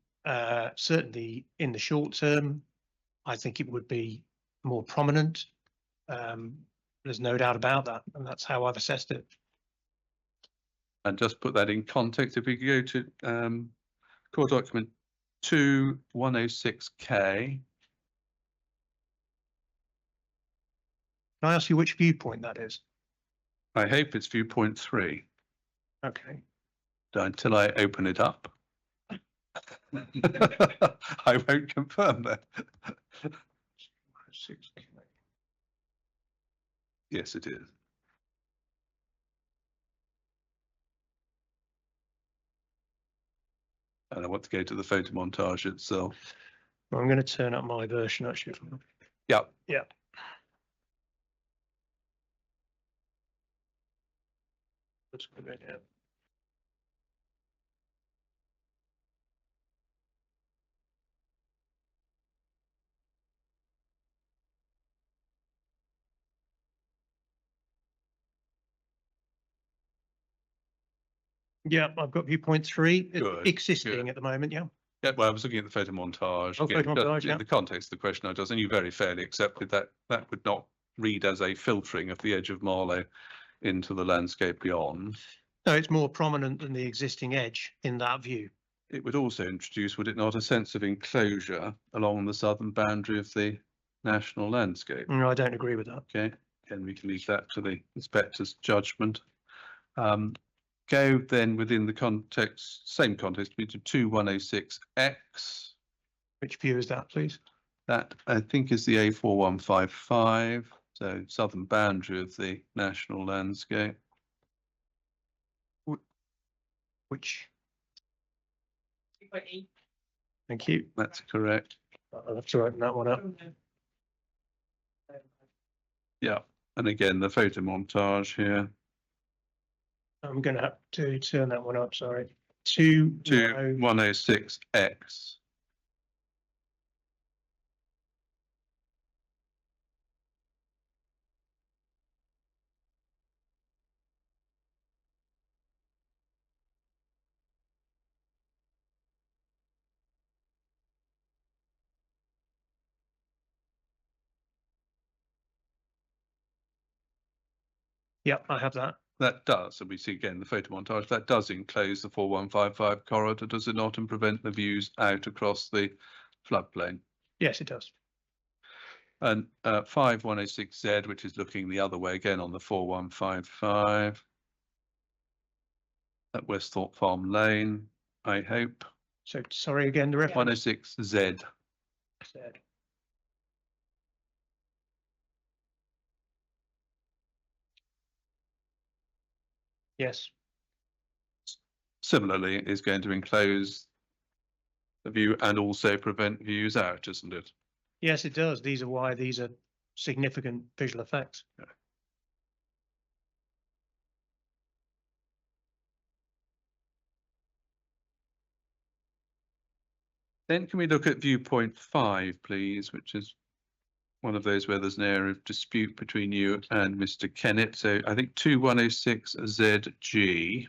C: certainly in the short term. I think it would be more prominent. There's no doubt about that, and that's how I've assessed it.
B: And just put that in context, if we go to core document 2106K.
C: Can I ask you which viewpoint that is?
B: I hope it's viewpoint 3
C: Okay.
B: until I open it up. I won't confirm that. Yes, it is. And I want to go to the photo montage itself.
C: I'm going to turn up my version actually.
B: Yeah.
C: Yeah. That's a good idea. Yeah, I've got viewpoint 3
B: Good,
C: existing
B: good.
C: at the moment. Yeah.
B: Yeah, well, I was looking at the photo montage.
C: Oh,
B: Again,
C: photo
B: just
C: montage,
B: in
C: yeah.
B: the context of the question I just, and you very fairly accepted that that would not read as a filtering of the edge of Marlow into the landscape beyond.
C: No, it's more prominent than the existing edge in that view.
B: It would also introduce, would it not, a sense of enclosure along the southern boundary of the national landscape?
C: No, I don't agree with that.
B: Okay, and we can leave that to the inspector's judgment. Go then within the context, same context, to 2106X.
C: Which view is that, please?
B: That I think is the A4155, so southern boundary of the national landscape.
C: Which? Thank you.
B: That's correct.
C: I'll have to open that one up.
B: Yeah, and again, the photo montage here.
C: I'm going to have to turn that one up. Sorry.
B: 2106X.
C: Yep, I have that.
B: That does, and we see again the photo montage, that does enclose the 4155 corridor, does it not, and prevent the views out across the floodplain?
C: Yes, it does.
B: And 5106Z, which is looking the other way again on the 4155. At Westhorpe Farm Lane, I hope.
C: So sorry again, the reference
B: 106Z.
C: said. Yes.
B: Similarly, is going to enclose the view and also prevent views out, isn't it?
C: Yes, it does. These are why these are significant visual effects.
B: Then can we look at viewpoint 5, please, which is one of those where there's an area of dispute between you and Mr. Kennett. So I think 2106ZG.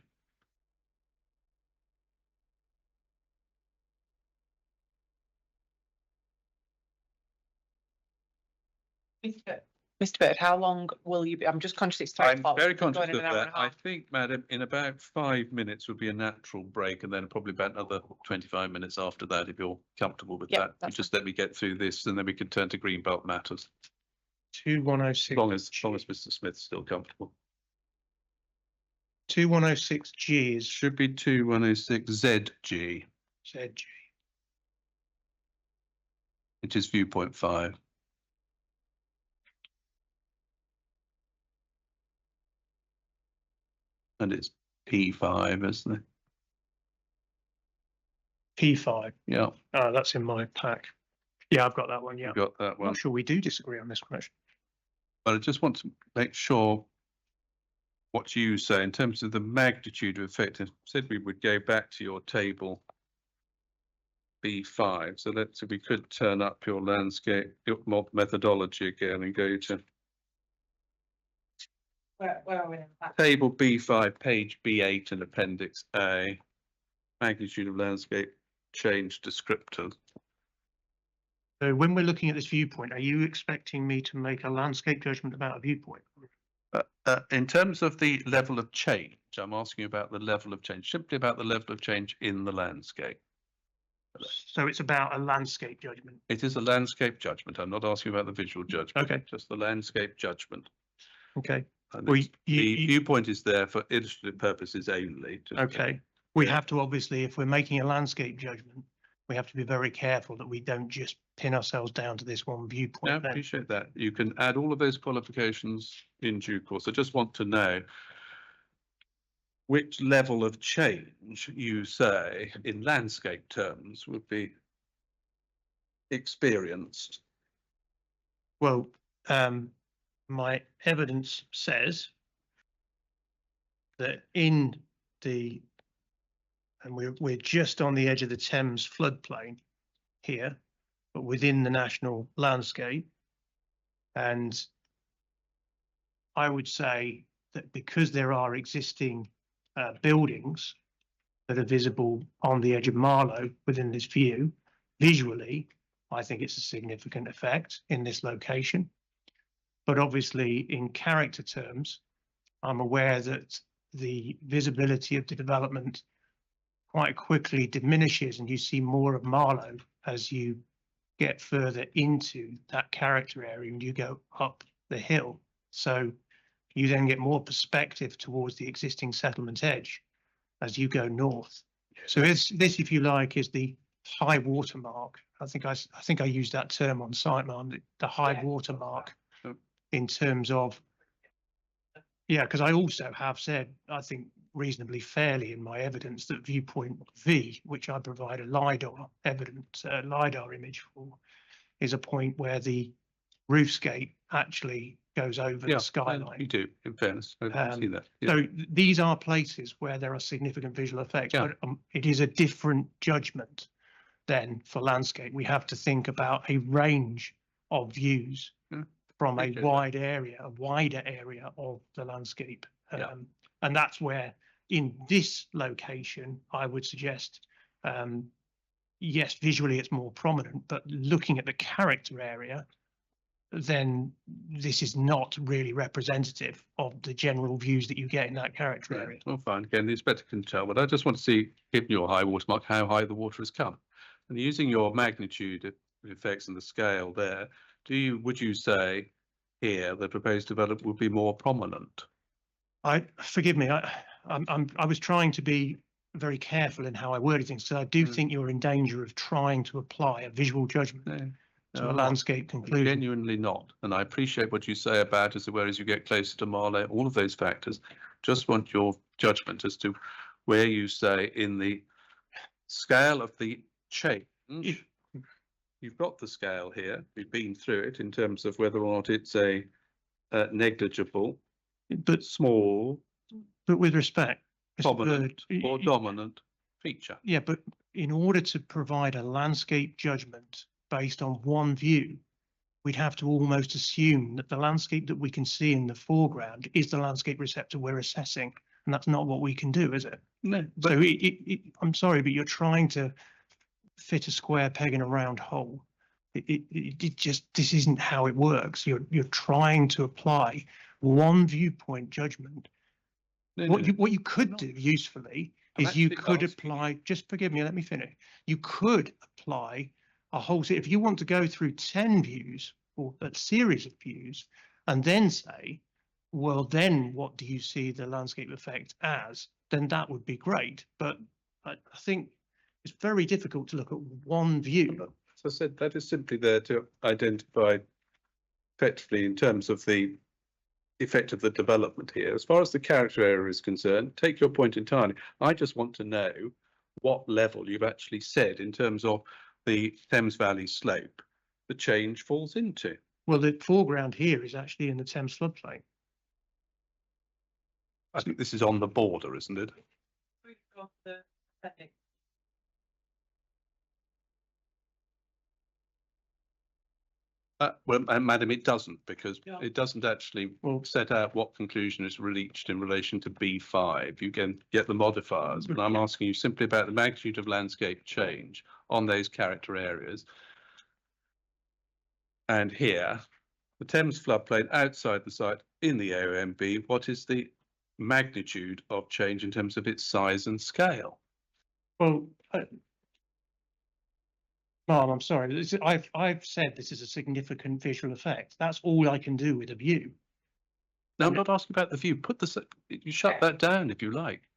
A: Mr. Bird, how long will you be? I'm just conscious it's 12
B: I'm
A: o'clock.
B: very
A: We're
B: conscious
A: going in
B: of
A: an hour and
B: that.
A: a
B: I
A: half.
B: think, madam, in about 5 minutes would be a natural break, and then probably about another 25 minutes after that, if you're comfortable with
A: Yeah,
B: that. You
A: that's
B: just let me get through this, and then we can turn to Greenbelt matters,
C: 2106.
B: as long as Mr. Smith's still comfortable.
C: 2106G is
B: Should be 2106ZG,
C: ZG.
B: which is viewpoint 5. And it's P5, isn't it?
C: P5.
B: Yeah,
C: Oh, that's in my pack. Yeah, I've got that one. Yeah.
B: you got that
C: I'm
B: one.
C: not sure we do disagree on this question.
B: But I just want to make sure what you say in terms of the magnitude of effect. I said we would go back to your table B5. So let's, if we could turn up your landscape, your methodology again and go to
A: Where are we?
B: Table B5, page B8 and Appendix A, magnitude of landscape change descriptors.
C: So when we're looking at this viewpoint, are you expecting me to make a landscape judgment about a viewpoint?
B: In terms of the level of change, I'm asking about the level of change, simply about the level of change in the landscape.
C: So it's about a landscape judgment.
B: It is a landscape judgment. I'm not asking about the visual judgment.
C: Okay.
B: Just the landscape judgment.
C: Okay.
B: And
C: Well,
B: the viewpoint is there for illustrative purposes only.
C: Okay. We have to obviously, if we're making a landscape judgment, we have to be very careful that we don't just pin ourselves down to this one
B: I
C: viewpoint. Then.
B: appreciate that. You can add all of those qualifications in due course. I just want to know which level of change you say in landscape terms would be experienced.
C: Well, my evidence says that in the, and we're just on the edge of the Thames floodplain here, but within the national landscape. And I would say that because there are existing buildings that are visible on the edge of Marlow within this view, visually, I think it's a significant effect in this location. But obviously, in character terms, I'm aware that the visibility of the development quite quickly diminishes and you see more of Marlow as you get further into that character area and you go up the hill. So you then get more perspective towards the existing settlement edge as you go north. So this, if you like, is the high water mark. I think I used that term on site, Mark, the high water mark in terms of, yeah, because I also have said, I think reasonably fairly in my evidence that viewpoint V, which I provide a LiDAR evidence, LiDAR image for, is a point where the roofscape actually goes over the skyline.
B: You do, in fairness. I can see that. Yeah.
C: So these are places where there are significant visual effects,
B: Yeah.
C: but it is a different judgment than for landscape. We have to think about a range of views from a wider area of the landscape. And that's where in this location, I would suggest, yes, visually it's more prominent, but looking at the character area, then this is not really representative of the general views that you get in that character area.
B: Well, fine. Again, the inspector can tell, but I just want to see, given your high water mark, how high the water has come. And using your magnitude effects and the scale there, would you say here the proposed development would be more prominent?
C: Forgive me, I was trying to be very careful in how I worded things, so I do think you're in danger of trying to apply a visual judgment to a landscape conclusion.
B: Genuinely not. And I appreciate what you say about as you get closer to Marlow, all of those factors. Just want your judgment as to where you say in the scale of the change. You've got the scale here. We've been through it in terms of whether or not it's a negligible, but small,
C: but with respect,
B: prominent or dominant feature.
C: Yeah, but in order to provide a landscape judgment based on one view, we'd have to almost assume that the landscape that we can see in the foreground is the landscape receptor we're assessing, and that's not what we can do, is it?
B: No. But
C: so I'm sorry, but you're trying to fit a square peg in a round hole. This isn't how it works. You're trying to apply one viewpoint judgment. What you could do usefully is you could apply, just forgive me, let me finish. You could apply a whole set. If you want to go through 10 views or a series of views and then say, well, then what do you see the landscape effect as? Then that would be great. But I think it's very difficult to look at one view.
B: As I said, that is simply there to identify effectively in terms of the effect of the development here. As far as the character area is concerned, take your point entirely. I just want to know what level you've actually said in terms of the Thames Valley slope the change falls into.
C: Well, the foreground here is actually in the Thames floodplain.
B: I think this is on the border, isn't it? Well, madam, it doesn't, because
A: Yeah.
B: it doesn't actually
C: Well-
B: set out what conclusion is reached in relation to B5. You can get the modifiers, but I'm asking you simply about the magnitude of landscape change on those character areas. And here, the Thames floodplain outside the site in the AOMB, what is the magnitude of change in terms of its size and scale?
C: Well, Ma'am, I'm sorry. I've said this is a significant visual effect. That's all I can do with a view.
B: No, I'm not asking about the view. You shut that down if you like.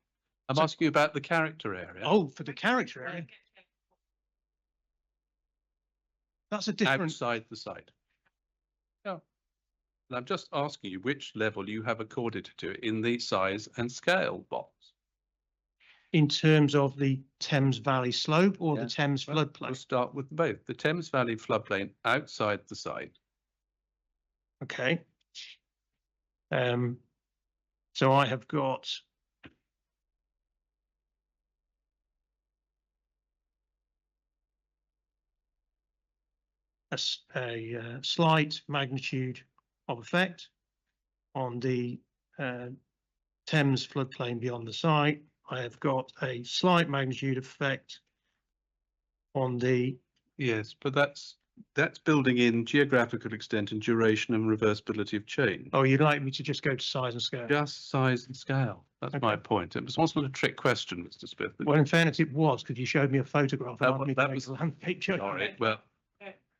B: I'm
C: So-
B: asking you about the character area.
C: Oh, for the character area, that's a different.
B: Outside the site. Yeah. And I'm just asking you which level you have accorded to it in the size and scale box.
C: In terms of the Thames Valley slope or
B: Yeah.
C: the Thames
B: Well,
C: floodplain?
B: We'll start with both. The Thames Valley floodplain outside the site.
C: Okay. So I have got a slight magnitude of effect on the Thames floodplain beyond the site. I have got a slight magnitude effect on the,
B: Yes, but that's building in geographical extent and duration and reversibility of change.
C: oh, you'd like me to just go to size and scale?
B: Just size and scale. That's my
C: Okay.
B: point. It was not a trick question, Mr. Smith.
C: Well, in fairness, it was, because you showed me a photograph.
B: That
C: and asked me to
B: that
C: make
B: was-
C: a landscape judgment.
B: Sorry, well,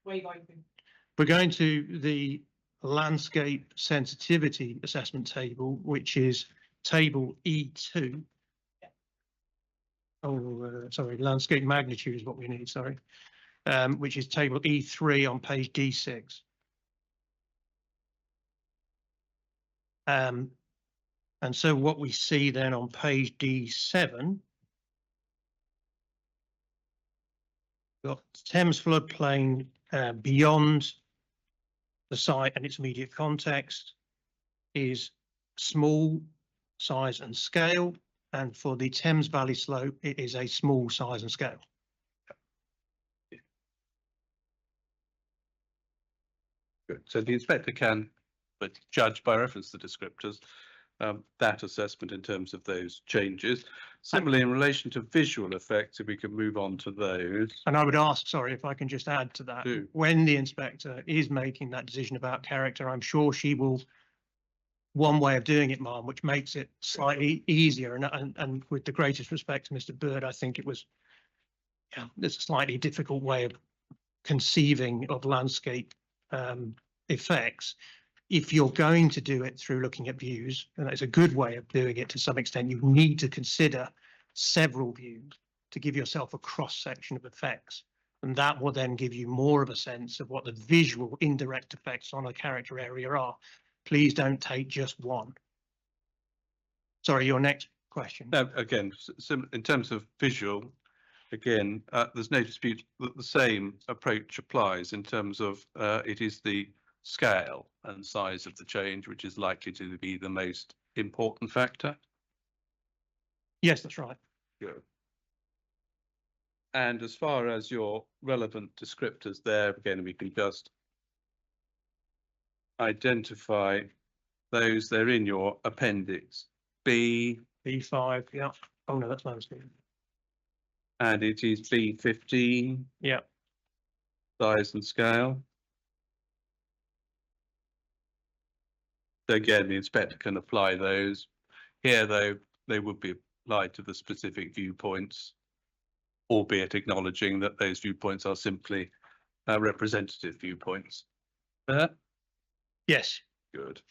A: Where you going to?
C: We're going to the landscape sensitivity assessment table, which is table E2. Oh, sorry, landscape magnitude is what we need, sorry. Which is table E3 on page D6. And so what we see then on page D7, got Thames floodplain beyond the site and its immediate context is small size and scale, and for the Thames Valley slope, it is a small size and scale.
B: good. So the inspector can, but judge by reference to the descriptors, that assessment in terms of those changes. Similarly, in relation to visual effects, if we can move on to those.
C: And I would ask, sorry, if I can just add to that,
B: Do.
C: when the inspector is making that decision about character, I'm sure she will, one way of doing it, ma'am, which makes it slightly easier, and with the greatest respect to Mr. Bird, I think it was, yeah, there's a slightly difficult way of conceiving of landscape effects. If you're going to do it through looking at views, and it's a good way of doing it to some extent, you need to consider several views to give yourself a cross section of effects. And that will then give you more of a sense of what the visual indirect effects on a character area are. Please don't take just one. Sorry, your next question.
B: Now, again, in terms of visual, again, there's no dispute that the same approach applies in terms of it is the scale and size of the change which is likely to be the most important factor.
C: Yes, that's right.
B: Good. And as far as your relevant descriptors there, again, we can just identify those. They're in your appendix B.
C: B5, yeah. Oh no, that's landscape.
B: And it is B15.
C: Yeah.
B: Size and scale. So again, the inspector can apply those. Here, though, they would be applied to the specific viewpoints, albeit acknowledging that those viewpoints are simply representative viewpoints.
C: Yes.
B: Good.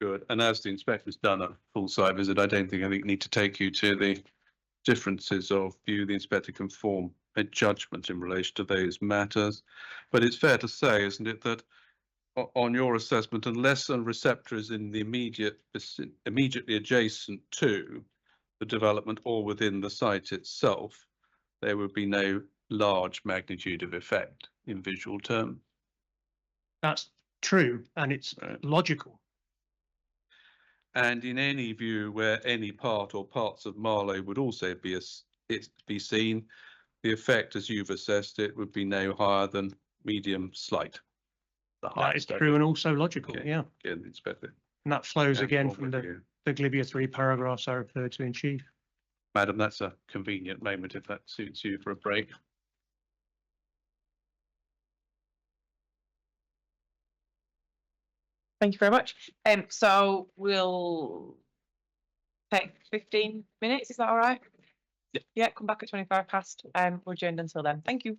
B: Good. And as the inspector's done a full site visit, I think need to take you to the differences of view. The inspector can form a judgment in relation to those matters. But it's fair to say, isn't it, that on your assessment, unless a receptor is in the immediately adjacent to the development or within the site itself, there would be no large magnitude of effect in visual terms.
C: That's true, and it's
B: Right.
C: logical.
B: And in any view where any part or parts of Marlow would also be seen, the effect as you've assessed it would be no higher than medium slight.
D: The
C: That
D: height
C: is
D: study.
C: true and also logical,
B: Okay.
C: yeah.
B: Again, inspector.
C: And that flows
B: Yeah,
C: again
B: what
C: from
B: would
C: the
B: you-
C: Glibia 3 paragraphs I referred to in chief.
B: Madam, that's a convenient moment if that suits you for a break.
A: Thank you very much. So we'll take 15 minutes. Is that all right?
D: Yeah.
A: Yeah, come back at 25 past. We're adjourned until then. Thank you.